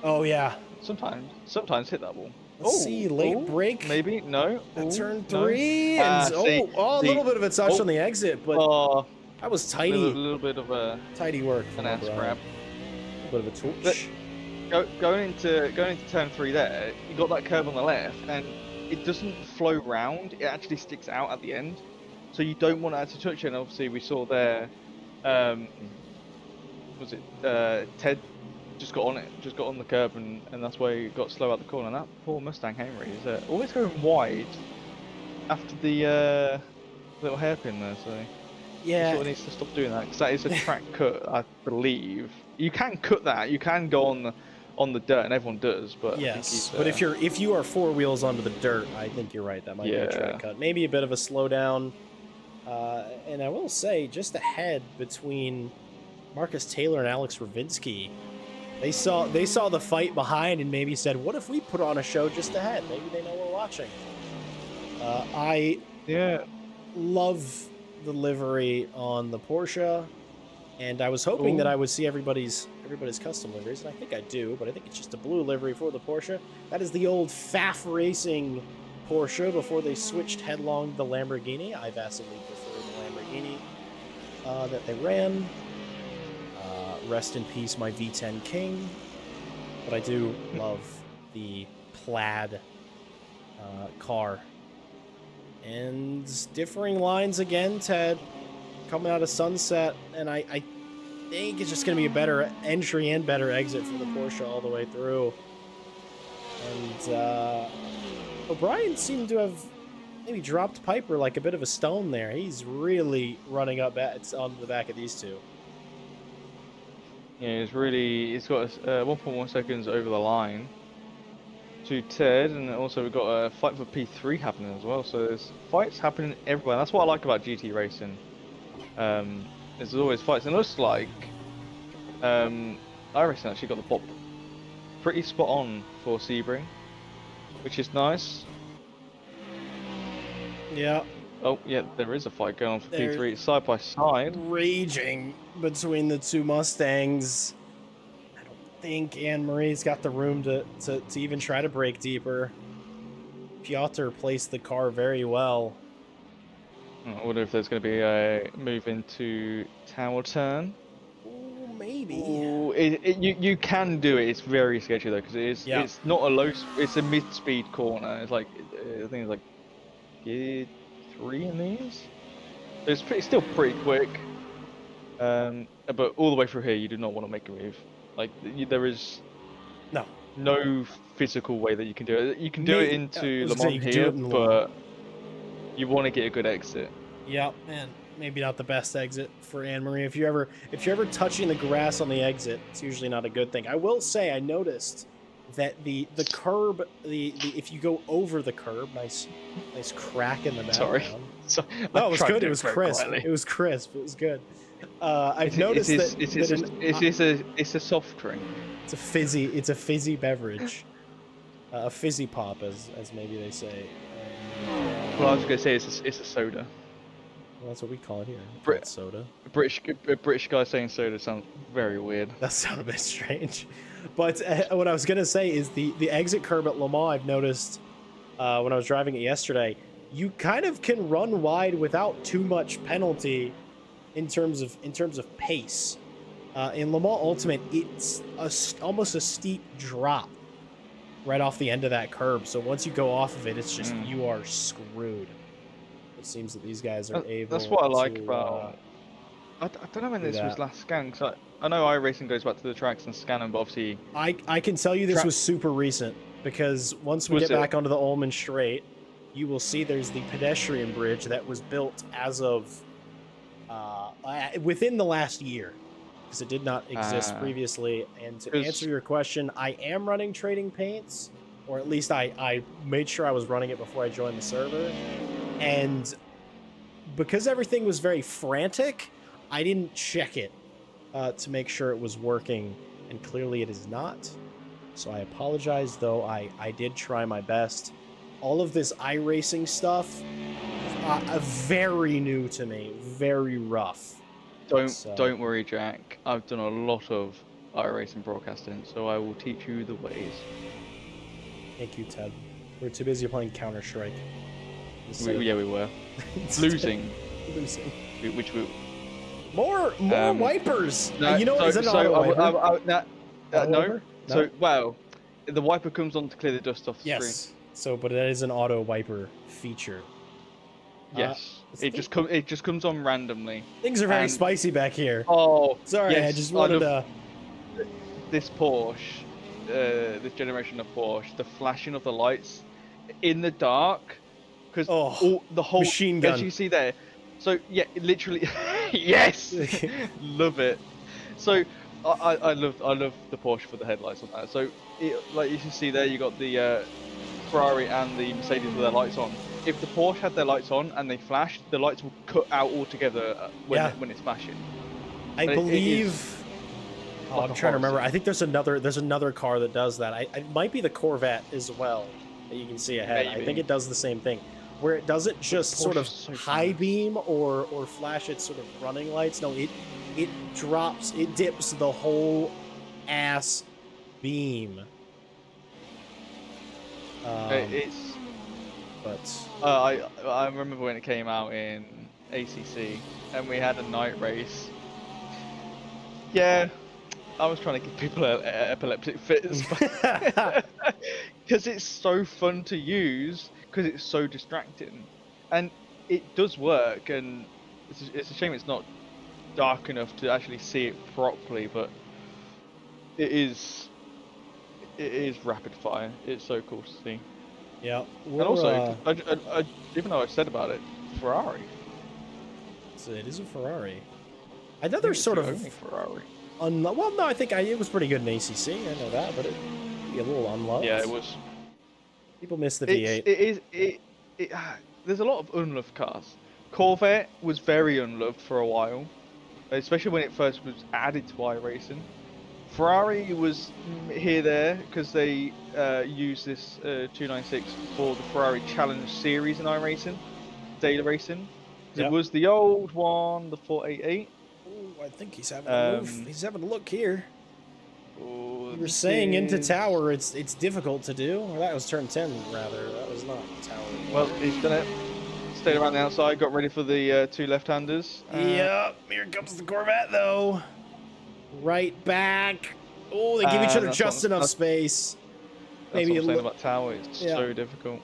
Oh yeah. Sometimes hit that wall. Let's see, late break. Maybe no. Turn 3 and a little bit of a touch on the exit, but that was tidy. A little bit of a tidy work. An ass grab. A bit of a twitch. Going into turn 3 there, you got that curve on the left, and it doesn't flow round. It actually sticks out at the end, so you don't want to actually touch it. And obviously, we saw there. Was it Ted just got on the curb, and that's why he got slow out the corner. And that poor Mustang Henry is always going wide after the little hairpin there. So yeah, he sort of needs to stop doing that, because that is a track cut, I believe. You can cut that. You can go on the dirt, and everyone does. But yes, but if you are 4 wheels onto the dirt, I think you're right. That might be a track cut. Maybe a bit of a slowdown. And I will say, just ahead between Marcus Taylor and Alex Ravinsky, they saw the fight behind and maybe said, what if we put on a show just ahead? Maybe they know we're watching. I love the livery on the Porsche, and I was hoping that I would see everybody's custom liveries, and I think I do, but I think it's just a blue livery for the Porsche. That is the old Pfaff Racing Porsche before they switched headlong to the Lamborghini. I vastly prefer the Lamborghini that they ran. Rest in peace, my V10 King. But I do love the plaid car. And differing lines again, Ted, coming out of Sunset. And I think it's just going to be a better entry and better exit for the Porsche all the way through. And O'Brien seemed to have maybe dropped Piper like a bit of a stone there. He's really running up on the back of these two. Yeah, he's got 1.1 seconds over the line to Ted, and also we've got a fight for P3 happening as well. So there's fights happening everywhere. That's what I like about GT racing. There's always fights, and it looks like iRacing actually got the bop pretty spot on for Sebring, which is nice. Yeah, Oh, yeah, there is a fight going on for They're P3. It's side by side. raging between the two Mustangs. I don't think Anne-Marie's got the room to even try to break deeper. Piotr placed the car very well. I wonder if there's going to be a move into tower turn. Ooh, maybe. Ooh, you can do it. It's very sketchy though, because it's not a low. It's a mid-speed corner. It's like I think it's like gear 3 in these. So it's still pretty quick. But all the way through here, you do not want to make a move. Like there is no physical way that you can do it. You can do it into Le Mans here, but you want to get a good exit. Yep, and maybe not the best exit for Anne-Marie. If you're ever touching the grass on the exit, it's usually not a good thing. I will say I noticed that the curb, if you go over the curb, nice crack in the background. Sorry. No, it was good. It was crisp. It was crisp. It was good. I've noticed that it's a soft drink. It's a fizzy beverage. A fizzy pop, as maybe they say. Well, I was gonna say it's a soda. Well, that's what we call it here. Soda. A British guy saying soda sounds very weird. That sounds a bit strange. But what I was gonna say is the exit curb at Le Mans. I've noticed when I was driving it yesterday, you kind of can run wide without too much penalty in terms of pace. In Le Mans Ultimate, it's almost a steep drop right off the end of that curb. So once you go off of it, it's just you are screwed. It seems that these guys are able. That's what I like about. I don't know when this was last scanned, because I know iRacing goes back to the tracks and scan them, but obviously I can tell you this was super recent, because once we get back onto the Ullman Straight, you will see there's the pedestrian bridge that was built as of within the last year, because it did not exist previously. And to answer your question, I am running trading paints, or at least I made sure I was running it before I joined the server. And because everything was very frantic, I didn't check it to make sure it was working, and clearly it is not. So I apologize, though I did try my best. All of this iRacing stuff, very new to me, very rough. Don't worry, Jack. I've done a lot of iRacing broadcasting, so I will teach you the ways. Thank you, Ted. We're too busy playing Counter-Strike. Yeah, we were. Losing. Which we... More wipers! Is it an auto wiper? No. So, well, the wiper comes on to clear the dust off the screen. Yes. So, but that is an auto wiper feature. Yes. It just comes on randomly. Things are very spicy back here. Oh, sorry. Yes, I just wanted to... This Porsche, this generation of Porsche, the flashing of the lights in the dark, because the whole machine gun, as you see there. So yeah, literally, yes, love it. So I love the Porsche for the headlights on that. So like you can see there, you got the Ferrari and the Mercedes with their lights on. If the Porsche had their lights on and they flashed, the lights will cut out altogether when it's flashing. I believe. I'm trying to remember. I think there's another car that does that. It might be the Corvette as well that you can see ahead. Maybe. I think it does the same thing, where it doesn't just sort of high beam or flash its sort of running lights. No, it dips the whole ass beam. I remember when it came out in ACC and we had a night race. Yeah. I was trying to give people epileptic fits because it's so fun to use, because it's so distracting, and it does work. And it's a shame it's not dark enough to actually see it properly, but it is rapid fire. It's so cool to see. Yeah, and also, I, even though I said about it, Ferrari. So it is a Ferrari. Another sort of Ferrari. Well, no, I think it was pretty good in ACC. I know that, but it'd be a little unloved. Yeah, it was. People miss the V8. It is. There's a lot of unloved cars. Corvette was very unloved for a while, especially when it first was added to iRacing. Ferrari was there because they used this 296 for the Ferrari Challenge series in iRacing. daily racing. 'Cause Yep. it was the old one, the 488. Ooh, I think he's having a move. He's having a look here. Oh, You were saying into tower, it's difficult to do. Or that was turn 10, rather. That was not tower. Well, he's done it. Stayed around the outside, got ready for the 2 left-handers. Yep, here comes the Corvette, though. Right back. Oh, they give each other just enough space. Maybe Maybe what I'm saying about tower. It's so difficult.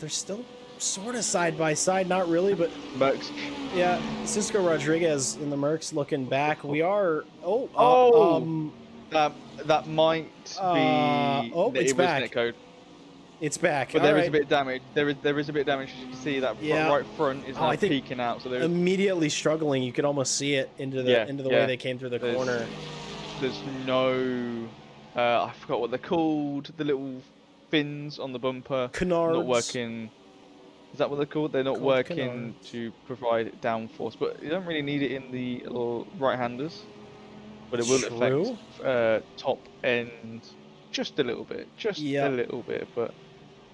They're still sort of side by side, not really, but Mercs. yeah. Cisco Rodriguez in the Mercs looking back. We are. That might be. It's back. Netcode. It's back. But there is a bit of damage. There is a bit of damage. You can see that right front is now peeking out. So they're immediately struggling. You could almost see it into the way they came through the corner. There's no. I forgot what they're called. The little fins on the bumper. Canards. Not working. Is that what they're called? They're not working to provide downforce, but you don't really need it in the little right-handers. But it will affect top end just a little bit, a little bit. But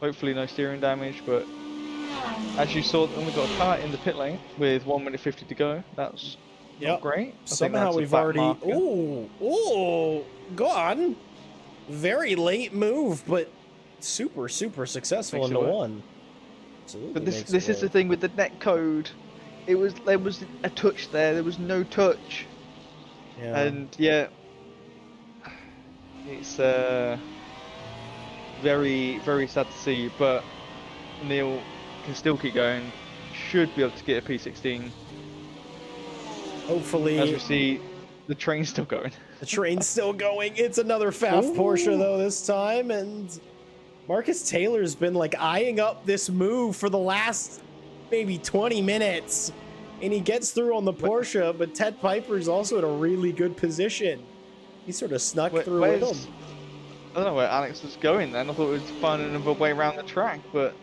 hopefully no steering damage. But as you saw, we got a car in the pit lane with 1 minute 50 to go. That's not great. Somehow we've already. Gone. Very late move, but super successful into one. Absolutely. But this is the thing with the net code. There was a touch there. There was no touch. Yeah. And it's very sad to see. But Neil can still keep going. Should be able to get a P16. Hopefully. As we see, the train's still going. The train's still going. It's another Pfaff Porsche though this time, and Marcus Taylor's been like eyeing up this move for the last maybe 20 minutes, and he gets through on the Porsche, but Ted Piper's also in a really good position. He sort of snuck through with him. I don't know where Alex was going then. I thought it was finding another way around the track, but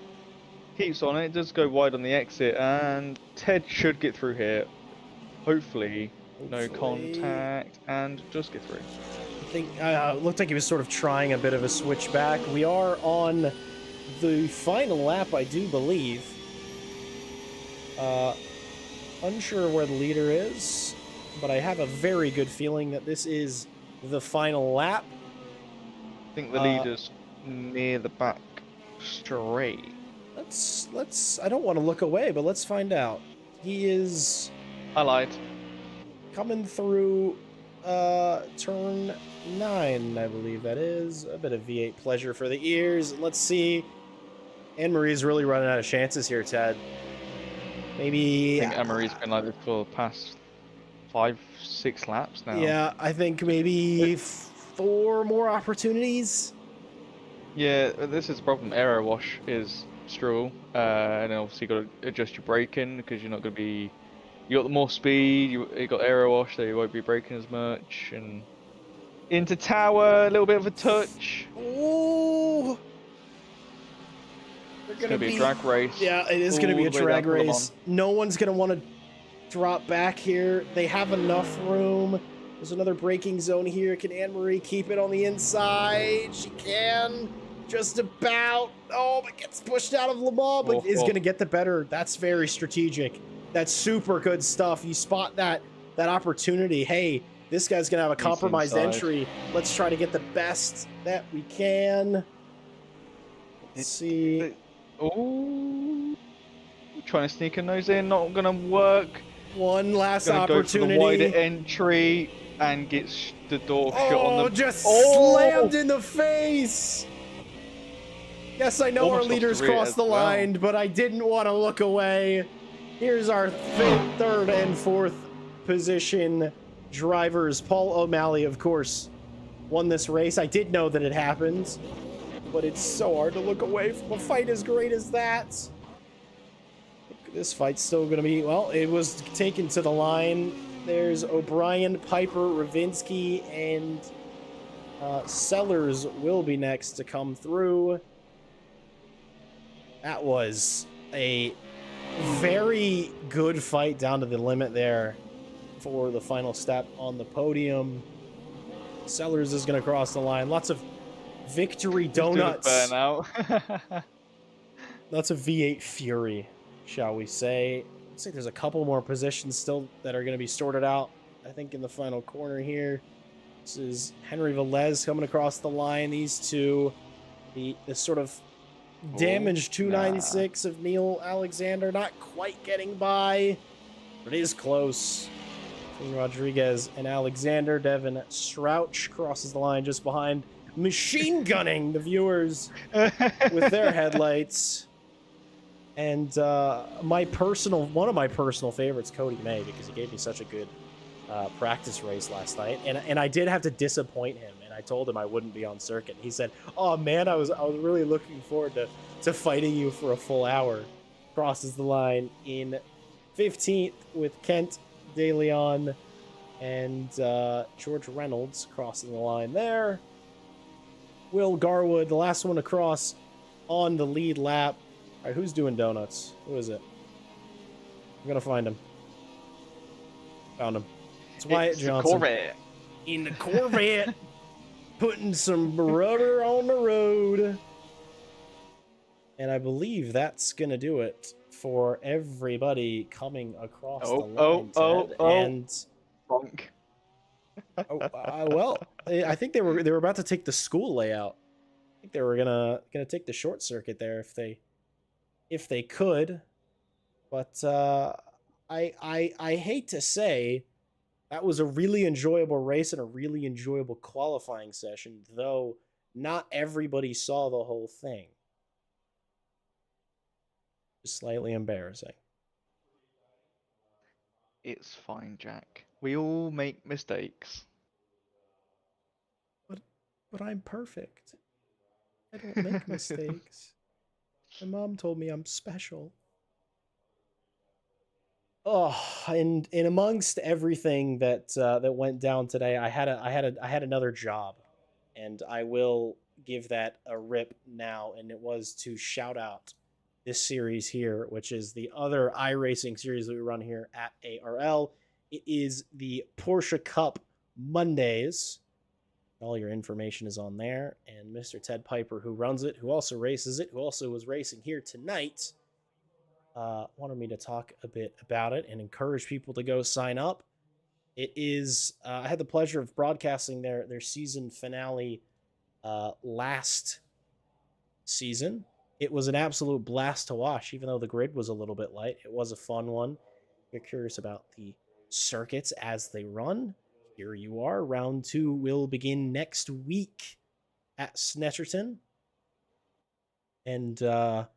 keeps on it. It does go wide on the exit, and Ted should get through here. Hopefully. No contact, and just get through. I think it looked like he was sort of trying a bit of a switchback. We are on the final lap, I do believe. Unsure where the leader is, but I have a very good feeling that this is the final lap. I think the leader's near the back straight. Let's. I don't want to look away, but let's find out. He is. I lied. Coming through turn 9, I believe that is. A bit of V8 pleasure for the ears. Let's see. Anne-Marie's really running out of chances here, Ted. Maybe... I think Anne-Marie's been like this for the past 5-6 laps now. Yeah, I think maybe 4 more opportunities. Yeah, this is the problem. Aero wash is struggle. And then obviously you got to adjust your braking because you're not going to be... You got more speed, you got aero wash, so you won't be braking as much. And into tower, a little bit of a touch. Ooh! It's gonna be a drag race. Yeah, it is gonna be a drag race. No one's gonna want to drop back here. They have enough room. There's another braking zone here. Can Anne-Marie keep it on the inside? She can. Just about. Oh, but gets pushed out of Le Mans, but is gonna get the better. That's very strategic. That's super good stuff. You spot that opportunity. Hey, this guy's gonna have a compromised entry. Let's try to get the best that we can. Let's see. Oh, trying to sneak a nose in, not gonna work. One last opportunity. Go for the wider entry and gets the door shut on the. Just slammed in the face. Yes, I know our leaders crossed the line, but I didn't want to look away. Here's our third and fourth position drivers. Paul O'Malley, of course, won this race. I did know that it happened, but it's so hard to look away from a fight as great as that. This fight's still going to be, well, it was taken to the line. There's O'Brien, Piper, Ravinsky, and Sellers will be next to come through. That was a very good fight down to the limit there for the final step on the podium. Sellers is going to cross the line. Lots of victory donuts. Burnout. Lots of V8 fury shall we say. Looks like there's a couple more positions still that are going to be sorted out, I think, in the final corner here. This is Henry Velez coming across the line. These two, the sort of damaged 296 of Neil Alexander, not quite getting by, but it is close. Rodriguez and Alexander. Devin Strouch crosses the line just behind, machine gunning the viewers with their headlights. And one of my personal favorites, Cody May, because he gave me such a good practice race last night, and I did have to disappoint him, and I told him I wouldn't be on circuit. He said, "Oh man, I was really looking forward to fighting you for a full hour." Crosses the line in 15th with Kent De Leon and George Reynolds crossing the line there. Will Garwood, the last one across on the lead lap. All right, who's doing donuts? Who is it? I'm gonna find him. Found him. It's Wyatt Johnson. Corvette. In the Corvette, putting some rubber on the road. And I believe that's gonna do it for everybody coming across the line. And bonk. Well, I think they were about to take the school layout. I think they were gonna take the short circuit there if they could. But I hate to say that was a really enjoyable race and a really enjoyable qualifying session, though not everybody saw the whole thing. Just slightly embarrassing. It's fine, Jack. We all make mistakes. But I'm perfect. I don't make mistakes. My mom told me I'm special. Oh, and amongst everything that went down today, I had another job, and I will give that a rip now, and it was to shout out this series here, which is the other iRacing series that we run here at ARL. It is the Porsche Cup Mondays. All your information is on there, and Mr. Ted Piper, who runs it, who also races it, who also was racing here tonight, wanted me to talk a bit about it and encourage people to go sign up. It is, I had the pleasure of broadcasting their season finale last season. It was an absolute blast to watch, even though the grid was a little bit light. It was a fun one. If you're curious about the circuits as they run, here you are. Round 2 will begin next week at Snetterton. And well,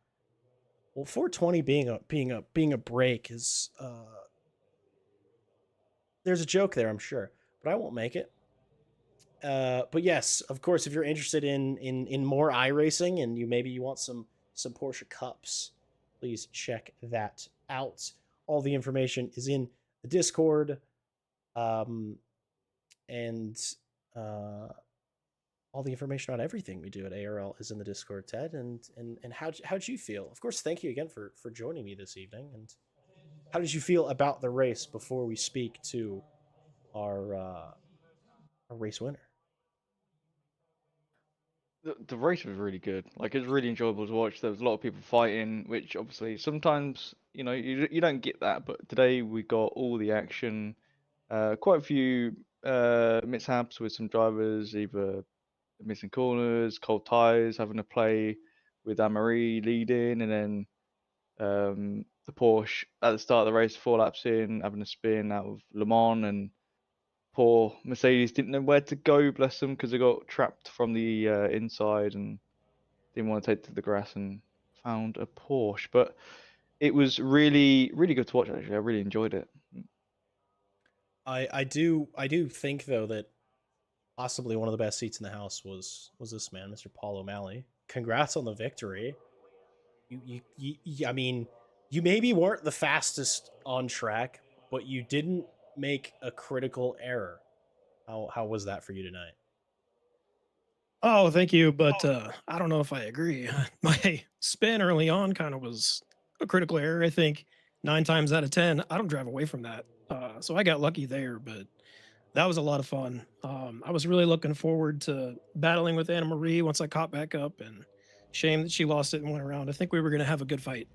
420 being a break is there's a joke there, I'm sure, but I won't make it. But yes, of course, if you're interested in more iRacing and maybe you want some Porsche Cups, please check that out. All the information is in the Discord, and all the information on everything we do at ARL is in the Discord, Ted. And how'd you feel? Of course, thank you again for joining me this evening. And how did you feel about the race before we speak to our race winner? The race was really good. Like, it was really enjoyable to watch. There was a lot of people fighting, which obviously sometimes, you don't get that. But today we got all the action. Quite a few mishaps with some drivers, either missing corners, cold tires, having to play with Anne-Marie leading, and then the Porsche at the start of the race, 4 laps in, having a spin out of Le Mans, and poor Mercedes didn't know where to go, bless them, because they got trapped from the inside and didn't want to take to the grass and found a Porsche. But it was really, really good to watch, actually. I really enjoyed it. I do think, though, that possibly one of the best seats in the house was this man, Mr. Paul O'Malley. Congrats on the victory. I mean, you maybe weren't the fastest on track, but you didn't make a critical error. How was that for you tonight? Oh, thank you, but I don't know if I agree. My spin early on kind of was a critical error. I think 9 times out of 10, I don't drive away from that. So I got lucky there, but that was a lot of fun. I was really looking forward to battling with Anne-Marie once I caught back up, and shame that she lost it and went around. I think we were going to have a good fight.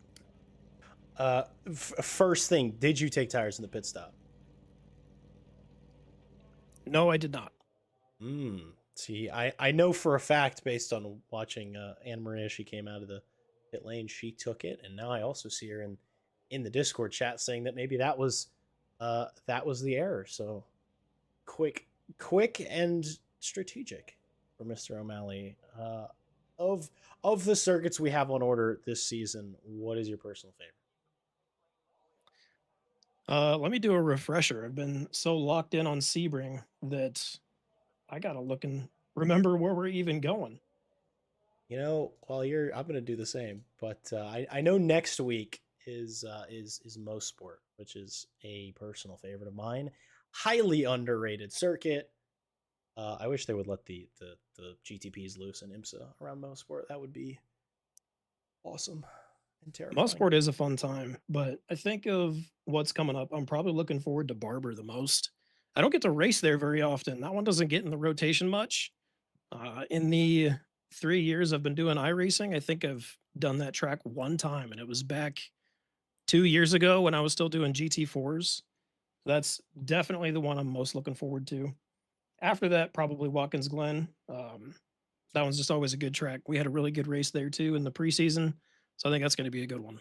First thing, did you take tires in the pit stop? No, I did not. See, I know for a fact, based on watching Anna Maria, she came out of the pit lane, she took it, and now I also see her in the Discord chat saying that maybe that was the error. So quick and strategic for Mr. O'Malley. Of the circuits we have on order this season, what is your personal favorite? Let me do a refresher. I've been so locked in on Sebring that I gotta look and remember where we're even going. You know, I'm gonna do the same, but I know next week is Most Sport, which is a personal favorite of mine. Highly underrated circuit. I wish they would let the GTPs loose in IMSA around Most Sport. That would be awesome and terrifying. Mustsport is a fun time, but I think of what's coming up. I'm probably looking forward to Barber the most. I don't get to race there very often. That one doesn't get in the rotation much. In the 3 years I've been doing iRacing, I think I've done that track one time, and it was back 2 years ago when I was still doing GT4s. That's definitely the one I'm most looking forward to. After that, probably Watkins Glen. That one's just always a good track. We had a really good race there too in the preseason, so I think that's going to be a good one.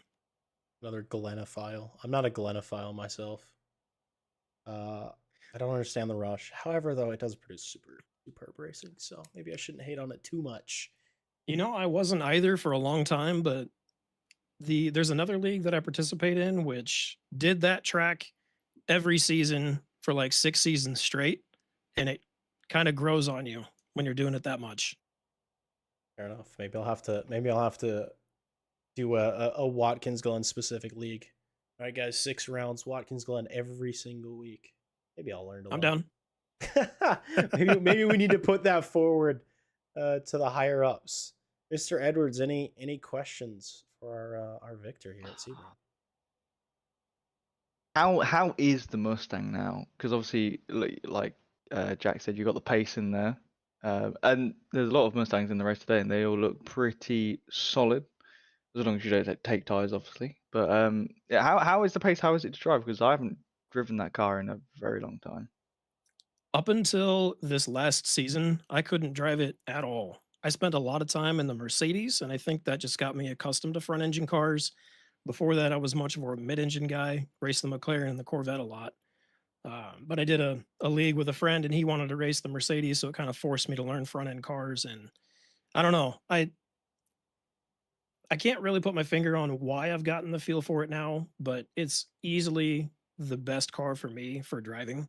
Another Glenophile. I'm not a Glenophile myself. I don't understand the rush. However, though, it does produce superb racing, so maybe I shouldn't hate on it too much. You know, I wasn't either for a long time, but there's another league that I participate in which did that track every season for like 6 seasons straight, and it kind of grows on you when you're doing it that much. Fair enough. Maybe I'll have to do a Watkins Glen specific league. All right, guys, 6 rounds, Watkins Glen every single week. Maybe I'll learn to. I'm down. maybe we need to put that forward to the higher ups. Mr. Edwards, any questions for our Victor here at Sebring? How is the Mustang now? Because obviously, like Jack said, you got the pace in there, and there's a lot of Mustangs in the race today, and they all look pretty solid, as long as you don't take tires, obviously. But yeah, how is the pace? How is it to drive? Because I haven't driven that car in a very long time. Up until this last season, I couldn't drive it at all. I spent a lot of time in the Mercedes, and I think that just got me accustomed to front engine cars. Before that, I was much more a mid-engine guy, raced the McLaren and the Corvette a lot. But I did a league with a friend, and he wanted to race the Mercedes, so it kind of forced me to learn front-end cars. And I don't know, I can't really put my finger on why I've gotten the feel for it now, but it's easily the best car for me for driving.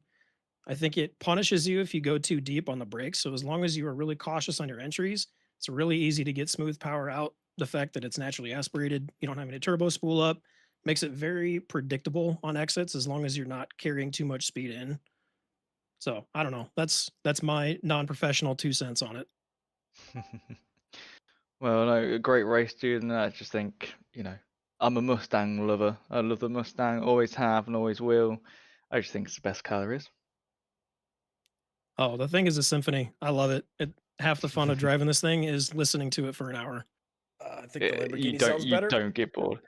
I think it punishes you if you go too deep on the brakes. So as long as you are really cautious on your entries, it's really easy to get smooth power out. The fact that it's naturally aspirated, you don't have any turbo spool up, makes it very predictable on exits as long as you're not carrying too much speed in. So I don't know. That's my non-professional 2 cents on it. Well, no, a great race, dude, and I just think, I'm a Mustang lover. I love the Mustang, always have and always will. I just think it's the best car there is. Oh, the thing is a symphony. I love it. Half the fun of driving this thing is listening to it for an hour. I think the Lamborghini sounds better. You don't get bored.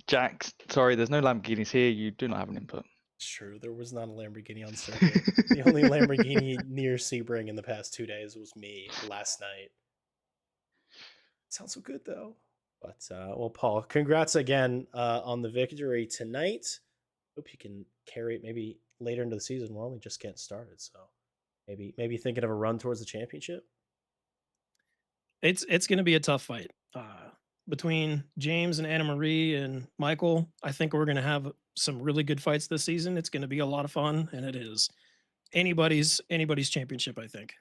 Jack, sorry, there's no Lamborghinis here. You do not have an input. It's true. There was not a Lamborghini on circuit. The only Lamborghini near Sebring in the past 2 days was me last night. Sounds so good, though. But, well, Paul, congrats again on the victory tonight. Hope you can carry it maybe later into the season. We're only just getting started, so maybe thinking of a run towards the championship. It's going to be a tough fight between James and Anna Marie and Michael. I think we're going to have some really good fights this season. It's going to be a lot of fun, and it is anybody's championship, I think.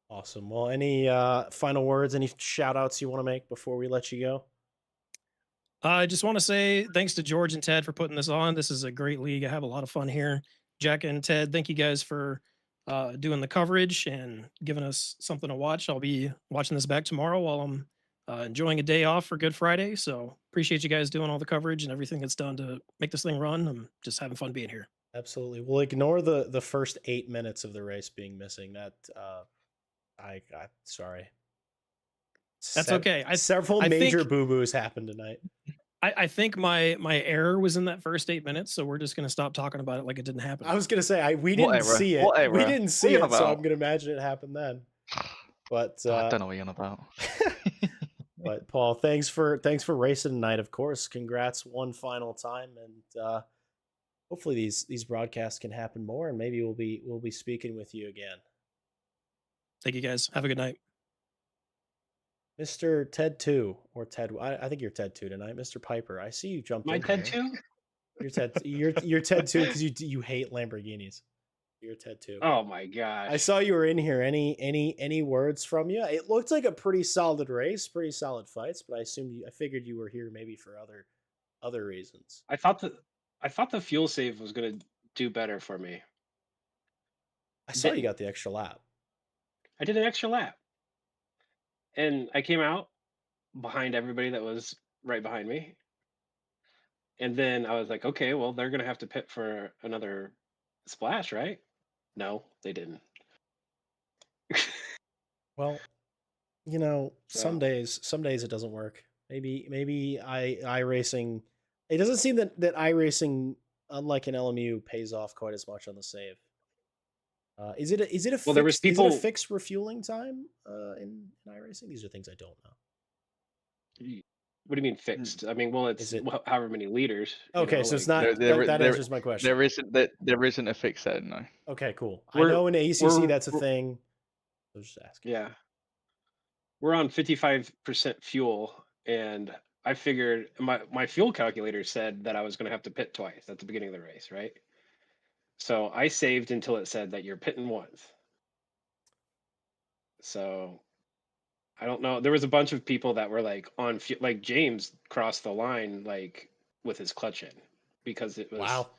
Awesome. Well, any final words, any shout outs you want to make before we let you go? I just want to say thanks to George and Ted for putting this on. This is a great league. I have a lot of fun here. Jack and Ted, thank you guys for doing the coverage and giving us something to watch. I'll be watching this back tomorrow while I'm enjoying a day off for Good Friday. So appreciate you guys doing all the coverage and everything that's done to make this thing run. I'm just having fun being here. Absolutely. We'll ignore the first 8 minutes of the race being missing. That I sorry. That's okay. Several major boo-boos happened tonight. I think my error was in that first 8 minutes, so we're just gonna stop talking about it like it didn't happen. I was gonna say we What didn't error? see it. What We error? didn't What are see you on it, so I'm about? gonna imagine it happened then. But I don't know what you're on about. but Paul, thanks for racing tonight. Of course, congrats one final time, and hopefully these broadcasts can happen more, and maybe we'll be speaking with you again. Thank you guys. Have a good night. Mr. Ted 2 or Ted. I think you're Ted 2 tonight, Mr. Piper. I see you jumped My in TED here. 2? You're Ted. You're Ted 2 because you hate Lamborghinis. You're Ted 2. Oh my gosh. I saw you were in here. Any words from you? It looked like a pretty solid race, pretty solid fights, but I figured you were here maybe for other reasons. I thought the fuel save was gonna do better for me. I saw you Didn't. got the extra lap. I did an extra lap. And I came out behind everybody that was right behind me. And then I was like, okay, well, they're gonna have to pit for another splash, right? No, they didn't. Well, some So days it doesn't work. Maybe iRacing. It doesn't seem that iRacing, unlike an LMU, pays off quite as much on the save. Is it a well, there was fixed is it a people. fixed refueling time in iRacing? These are things I don't know. What do you mean fixed? I mean, well, Is it's it however many liters. okay? So it's like not that answers my question. There isn't a fix there, no. Okay, cool. I we're know in ACC we're that's a we're- thing. I was just asking. yeah, we're on 55% fuel, and I figured my fuel calculator said that I was going to have to pit twice at the beginning of the race, right? So I saved until it said that you're pitting once. So I don't know. There was a bunch of people that were like on like James crossed the line like with his clutch in because Wow.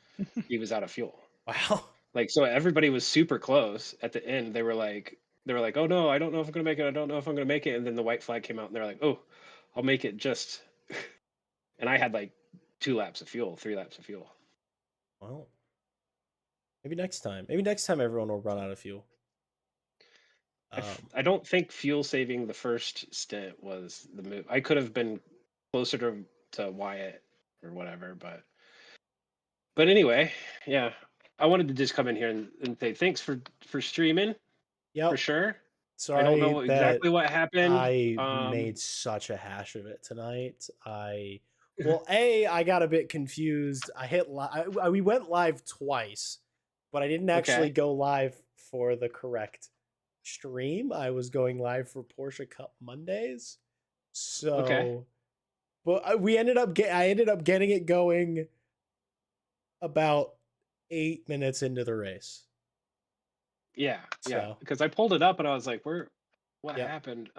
he was out of fuel. Wow. Like so everybody was super close at the end. They were like, oh no, I don't know if I'm gonna make it. I don't know if I'm gonna make it. And then the white flag came out and they're like, oh, I'll make it just. And I had like 3 laps of fuel. Well, maybe next time. Maybe next time everyone will run out of fuel. I don't think fuel saving the first stint was the move. I could have been closer to Wyatt or whatever, but anyway, yeah. I wanted to just come in here and say thanks for streaming. Yeah, for sure. Sorry, I don't know exactly what happened. I made such a hash of it tonight. Well, I got a bit confused. I hit we went live twice, but I didn't actually go live for the correct stream. I was going live for Porsche Cup Mondays. So, but I ended up getting it going about 8 minutes into the race. Yeah, because I pulled it up and I was like, what Yep. happened?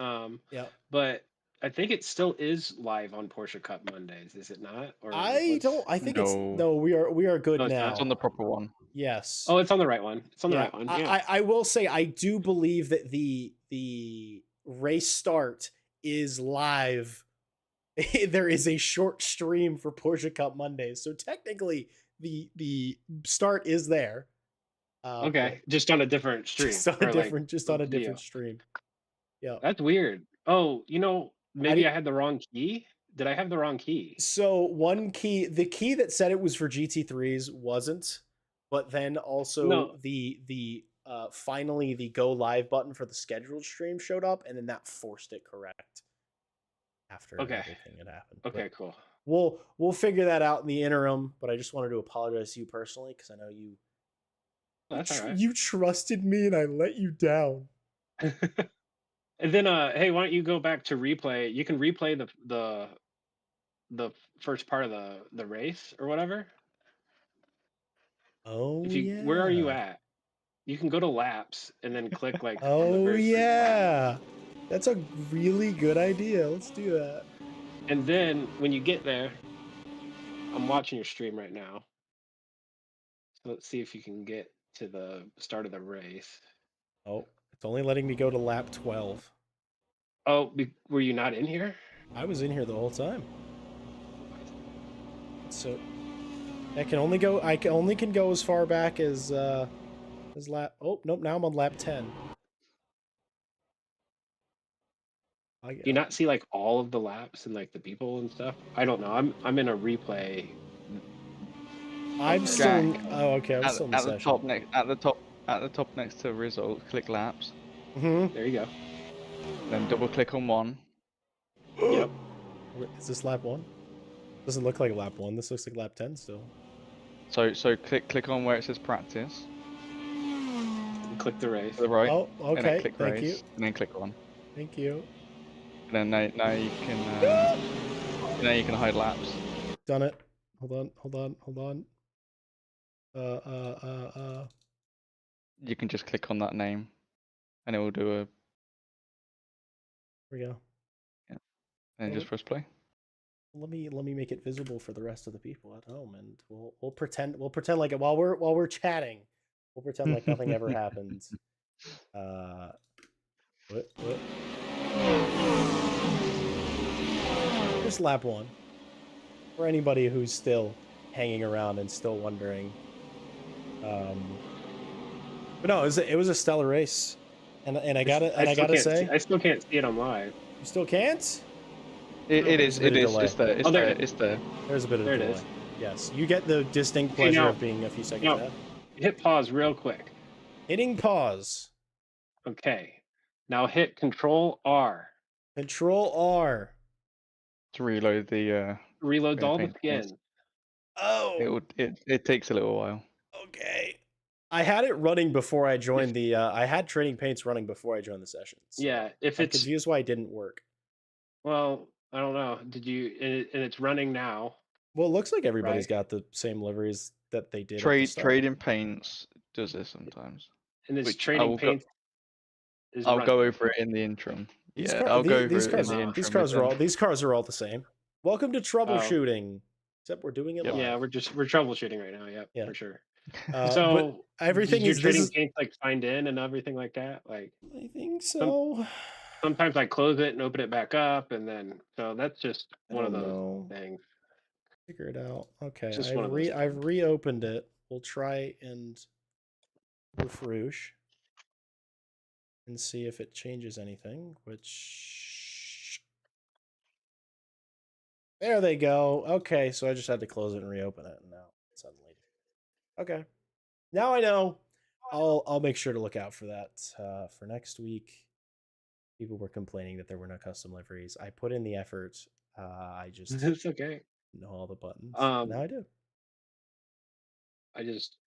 Yep. But I think it still is live on Porsche Cup Mondays, is it not? Or I think it's no. We are good now. It's on the proper one. Yes. Oh, it's on the right one. It's on the right one. Yeah. I will say I do believe that the race start is live. There is a short stream for Porsche Cup Mondays, so technically the start is there. Okay, just on a different stream. Just on a different stream. Yeah, that's weird. Oh, maybe I had the wrong key. Did I have the wrong key? So one key, the key that said it was for GT3s wasn't, but then also the finally the go live button for the scheduled stream showed up, and then that forced it correct after everything had happened. Okay, cool. We'll figure that out in the interim, but I just wanted to apologize to you personally because I know you. That's all right. You trusted me and I let you down. And then, hey, why don't you go back to replay? You can replay the first part of the race or whatever. Oh, yeah. Where are you at? You can go to laps and then click like. Oh, yeah. That's a really good idea. Let's do that. And then when you get there, I'm watching your stream right now. So let's see if you can get to the start of the race. Oh, it's only letting me go to lap 12. Oh, were you not in here? I was in here the whole time. So I can only go as far back as lap. Oh, nope, now I'm on lap 10. I Do you not see like all of the laps and like the people and stuff? I don't know. I'm in a replay. I'm Jack, still. Oh, okay. I'm At, still in the at the session. top next, at the top next to results, click laps. Mm-hmm. There you go. Then double click on one. Yep. Is this lap 1? Doesn't look like lap 1. This looks like lap 10 still. So click on where it says practice. And click the race. To the right. Oh, And then okay. click Thank race. you. And then click on. Thank you. And then now you can hide laps. Done it. Hold on. You can just click on that name, and it will do a. Here we go. And just press play. Let me make it visible for the rest of the people at home, and we'll pretend like it while we're chatting. We'll pretend like nothing ever happened. What? Just lap 1. For anybody who's still hanging around and still wondering. But no, it was a stellar race, and I gotta say, I still can't see it on live. you still can't. It is. It's there. It's there. It's there. There's a bit of There it delay. is. Yes, you get the distinct Okay, pleasure now- of being a few seconds now- ahead. Hit pause real quick. Hitting pause. Okay. Now hit Control R. Control R. To reload the. Reload all the paint points. pins. Oh, It takes a little while. okay. I had it running before I joined the. I had Trading Paints running before I joined the session. So Yeah. If I'm it's confused why it didn't work. well, I don't know. Did you? And it's running now. Well, it looks like everybody's Right. got the same liveries that they did. At the start. Trading Paints does this sometimes. And it's Which I Trading will Paint. Is I'll go running. over it in the interim. These Yeah, car- I'll go over these it cars, in the are- interim. these cars with are them. all the same. Welcome to troubleshooting. Except we're doing it Yep. live. Yeah, we're troubleshooting right now. Yep, Yeah. for sure. But So everything does your is. This Trading is. Paint like signed in and everything like that? Like I think so. sometimes I close it and open it back up, and then so that's just I one of don't those know. things. Figure it out. Okay, Just one of those I've reopened it. We'll try and refresh and see if it changes anything. Which there they go. Okay, so I just had to close it and reopen it, and now suddenly. Okay, now I know. I'll make sure to look out for that for next week. People were complaining that there were no custom liveries. I put in the effort. I just It's okay. know all the buttons. Um, Now I do. I just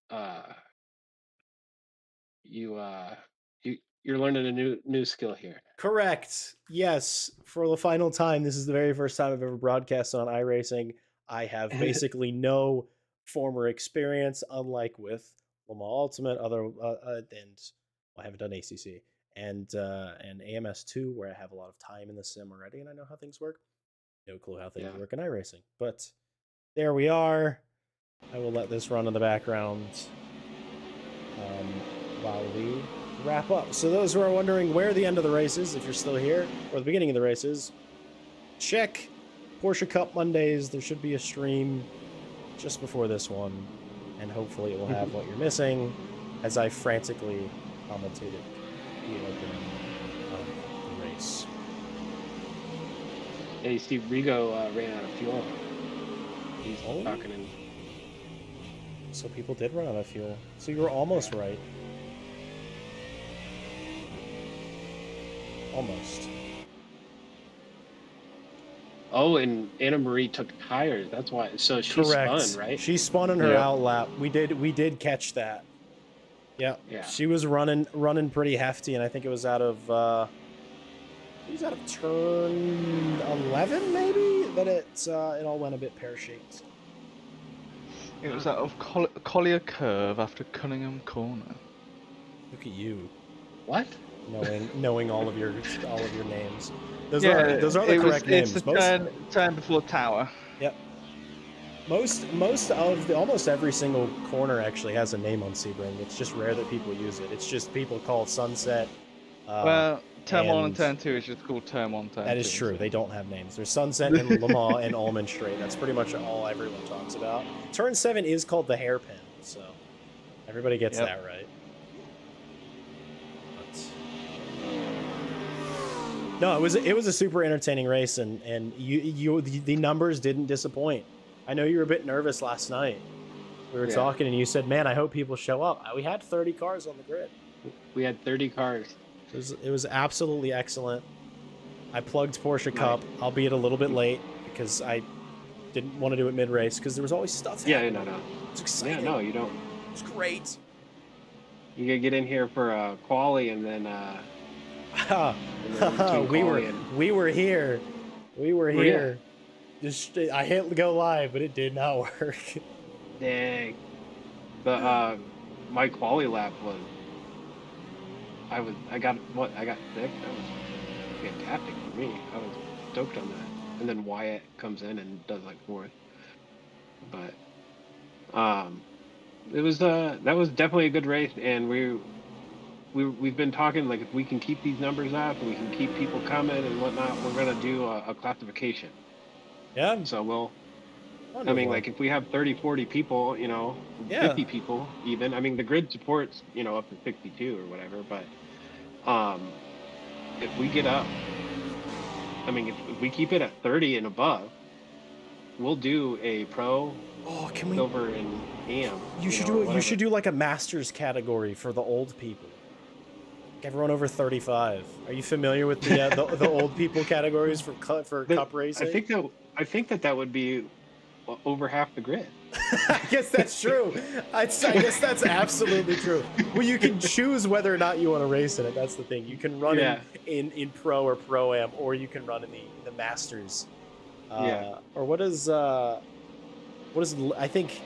you're learning a new skill here. Correct. Yes. For the final time, this is the very first time I've ever broadcast on iRacing. I have basically no former experience, unlike with Le Mans Ultimate, and I haven't done ACC and AMS2, where I have a lot of time in the sim already, and I know how things work. No clue how things Yeah. work in iRacing, but there we are. I will let this run in the background while we wrap up. So those who are wondering where the end of the race is, if you're still here, or the beginning of the races, check Porsche Cup Mondays. There should be a stream just before this one, and hopefully it will have what you're missing as I frantically commentated the opening of the race. Yeah, you see, Rigo ran out of fuel. He's Oh. talking in. So people did run out of fuel. So you were almost right. Almost. Oh, and Anna Marie took tires. That's why. So she Correct. spun, right? She spun in her Yeah. out lap. We did catch that. Yeah. Yeah. She was running pretty hefty, and I think it was out of turn 11 maybe that it all went a bit pear-shaped. It was out of Collier Curve after Cunningham Corner. Look at you, What? knowing all of your names. Those Yeah, are the correct names. It's the turn before Tower. Yep. Almost every single corner actually has a name on Sebring. It's just rare that people use it. It's just people call Sunset. Well, turn 1 and and- turn 2 is just called turn 1, turn 2. That is true. They don't have names. There's Sunset and Le Mans and Almond Strait. That's pretty much all everyone talks about. Turn 7 is called the hairpin, so everybody gets that right. No, it was a super entertaining race, and the numbers didn't disappoint. I know you were a bit nervous last night. We were talking, and you said, "Man, I hope people show up." We had 30 cars on the grid. We had 30 cars. It was absolutely excellent. I plugged Porsche Cup, albeit a little bit late because I didn't want to do it mid-race because there was always stuff happening. No. It's exciting. Yeah, no, you don't. It's great. You gotta get in here for quali and then. We were here. Yeah. Just I hit go live, but it did not work. Dang. But my quali lap was. I got 6th. That was fantastic for me. I was stoked on that. And then Wyatt comes in and does like 4th. But it was that was definitely a good race, and we've been talking, like, if we can keep these numbers up and we can keep people coming and whatnot, we're gonna do a classification. Yeah. So we'll. Wonderful. I mean, like, if we have 30, 40 people, 50 people even. I mean, the grid supports, up to 62 or whatever. But if we get up, I mean, if we keep it at 30 and above, we'll do a pro, silver, and AM. You should do like a masters category for the old people. Like everyone over 35. Are you familiar with the old people categories for cup racing? I think that would be over half the grid. I guess that's true. I guess that's absolutely true. Well, you can choose whether or not you want to race in it. That's the thing. You can run in pro or pro-am, or you can run in the masters. Or what is I think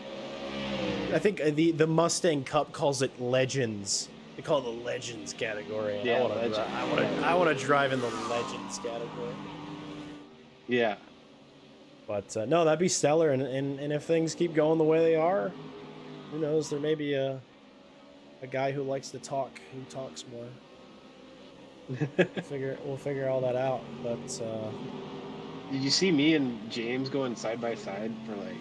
the Mustang Cup calls it Legends. They call it the Legends category. And I want to drive in the Legends category. Yeah. But no, that'd be stellar, and if things keep going the way they are, who knows? There may be a guy who likes to talk who talks more. We'll figure all that out. But did you see me and James going side by side for like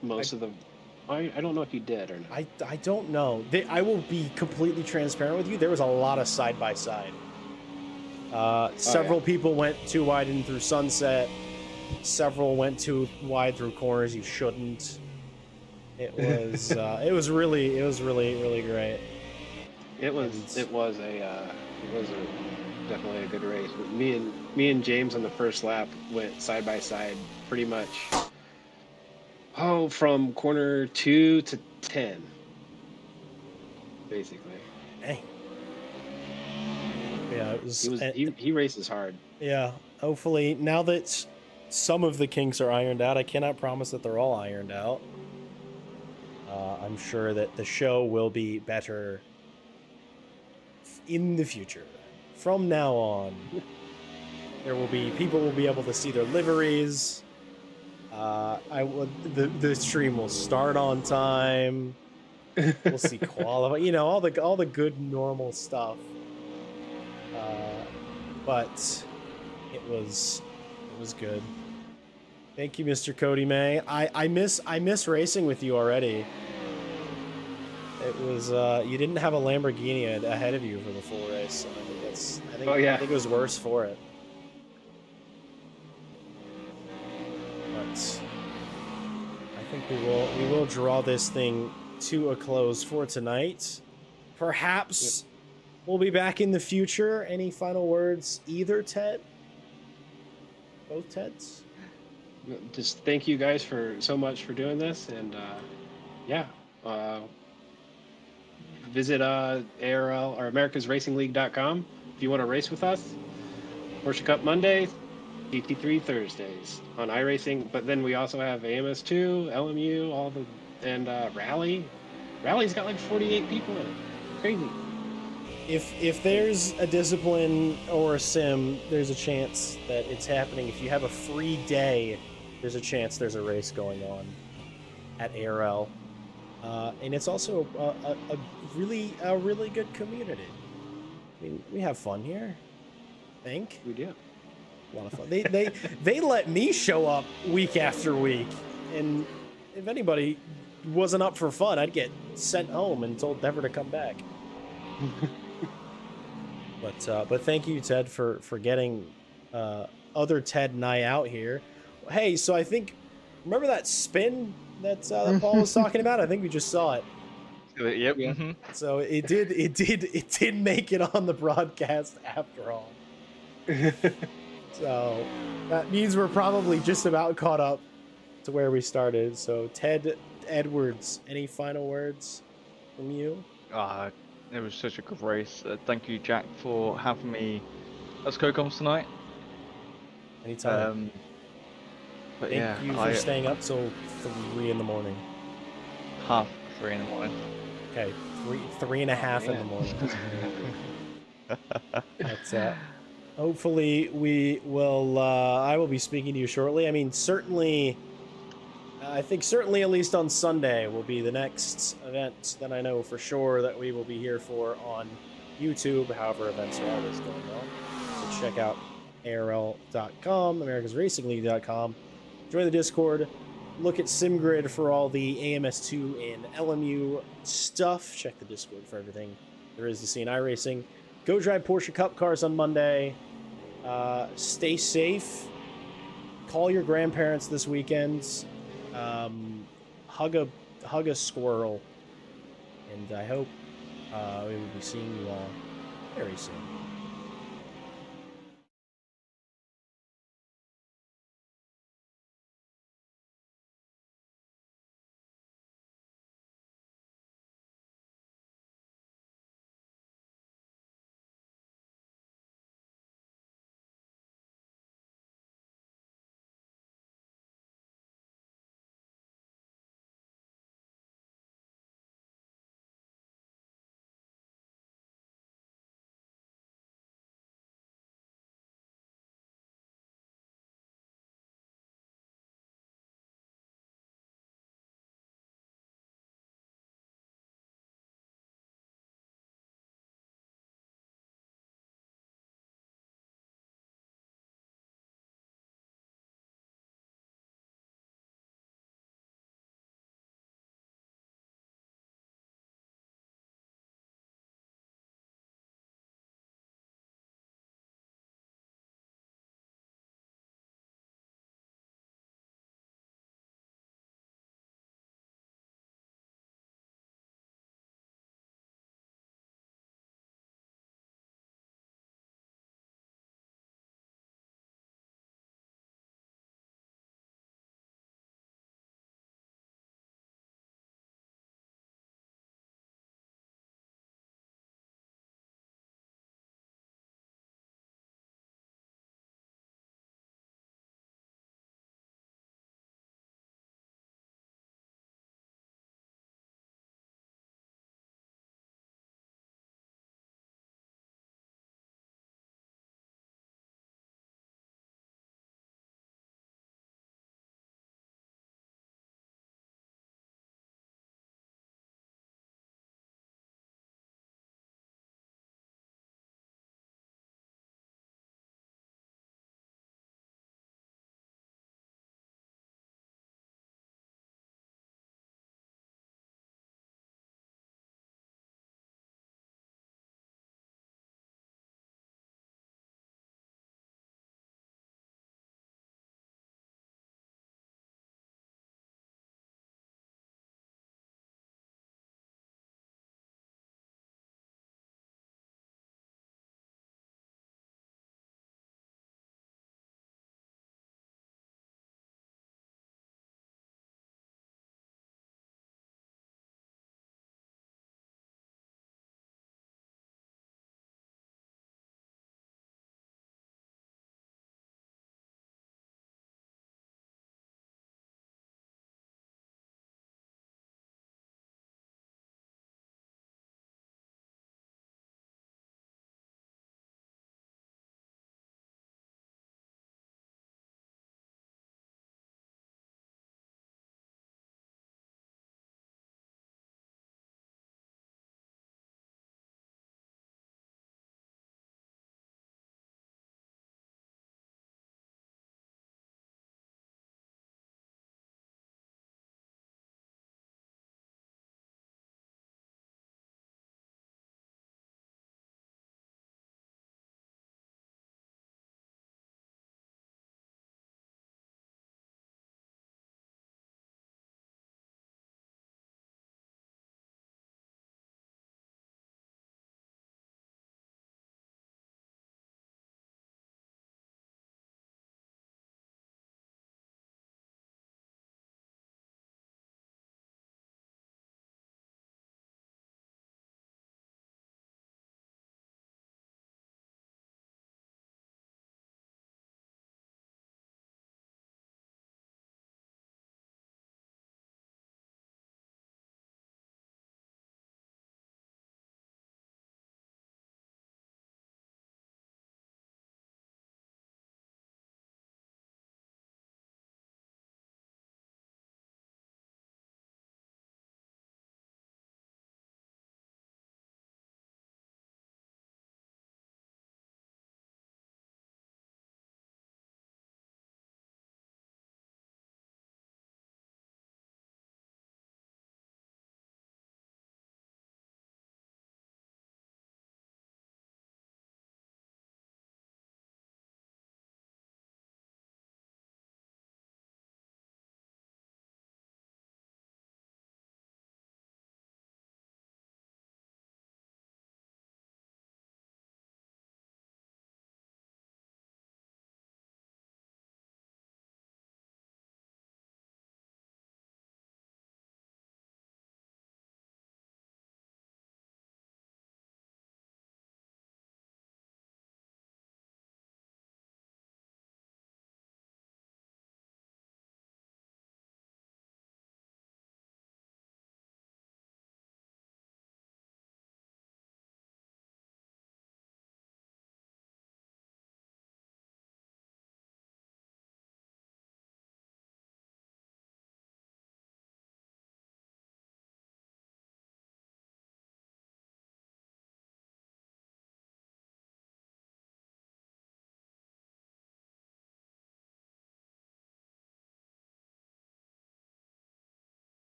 most of the? I don't know if you did or not. I don't know. I will be completely transparent with you. There was a lot of side by side. Several people went too wide in through Sunset. Several went too wide through corners you shouldn't. It was it was really great. It was definitely a good race. But me and James on the first lap went side by side pretty much. From corner 2 to 10, basically. Dang. Yeah, it was. He races hard. Yeah, hopefully now that some of the kinks are ironed out, I cannot promise that they're all ironed out. I'm sure that the show will be better in the future. From now on, people will be able to see their liveries. The stream will start on time. We'll see qualify. All the good normal stuff. But it was good. Thank you, Mr. Cody May. I miss racing with you already. It was you didn't have a Lamborghini ahead of you for the full race. I think it was worse for it. But I think we will draw this thing to a close for tonight. Perhaps we'll be back in the future. Any final words, either Ted? Both Teds? Just thank you guys so much for doing this, and visit ARL or AmericasRacingLeague.com if you want to race with us. Porsche Cup Monday, GT3 Thursdays on iRacing, but then we also have AMS2, LMU, and Rally. Rally's got like 48 people in it. Crazy. If there's a discipline or a sim, there's a chance that it's happening. If you have a free day, there's a chance there's a race going on at ARL. And it's also a really good community. I mean, we have fun here. I think we do. A lot of fun. They let me show up week after week, and if anybody wasn't up for fun, I'd get sent home and told never to come back. But thank you, Ted, for getting other Ted and I out here. Hey, so I think remember that spin that Paul was talking about? I think we just saw it. Yep. Yeah. Mm-hmm. So it did make it on the broadcast after all. So that means we're probably just about caught up to where we started. So Ted Edwards, any final words from you? It was such a good race. Thank you, Jack, for having me as co-coms tonight. Anytime. But Thank yeah, you for staying up till 3 in the morning. 3:30 in the morning. Okay, 3.5 in the morning. But hopefully we will. I will be speaking to you shortly. I mean, certainly. I think certainly at least on Sunday will be the next event that I know for sure that we will be here for on YouTube. However, events are always going on. So check out ARL.com, AmericasRacingLeague.com. Join the Discord. Look at SimGrid for all the AMS2 and LMU stuff. Check the Discord for everything there is to see in iRacing. Go drive Porsche Cup cars on Monday. Stay safe. Call your grandparents this weekend. Hug a squirrel. And I hope we will be seeing you all very soon.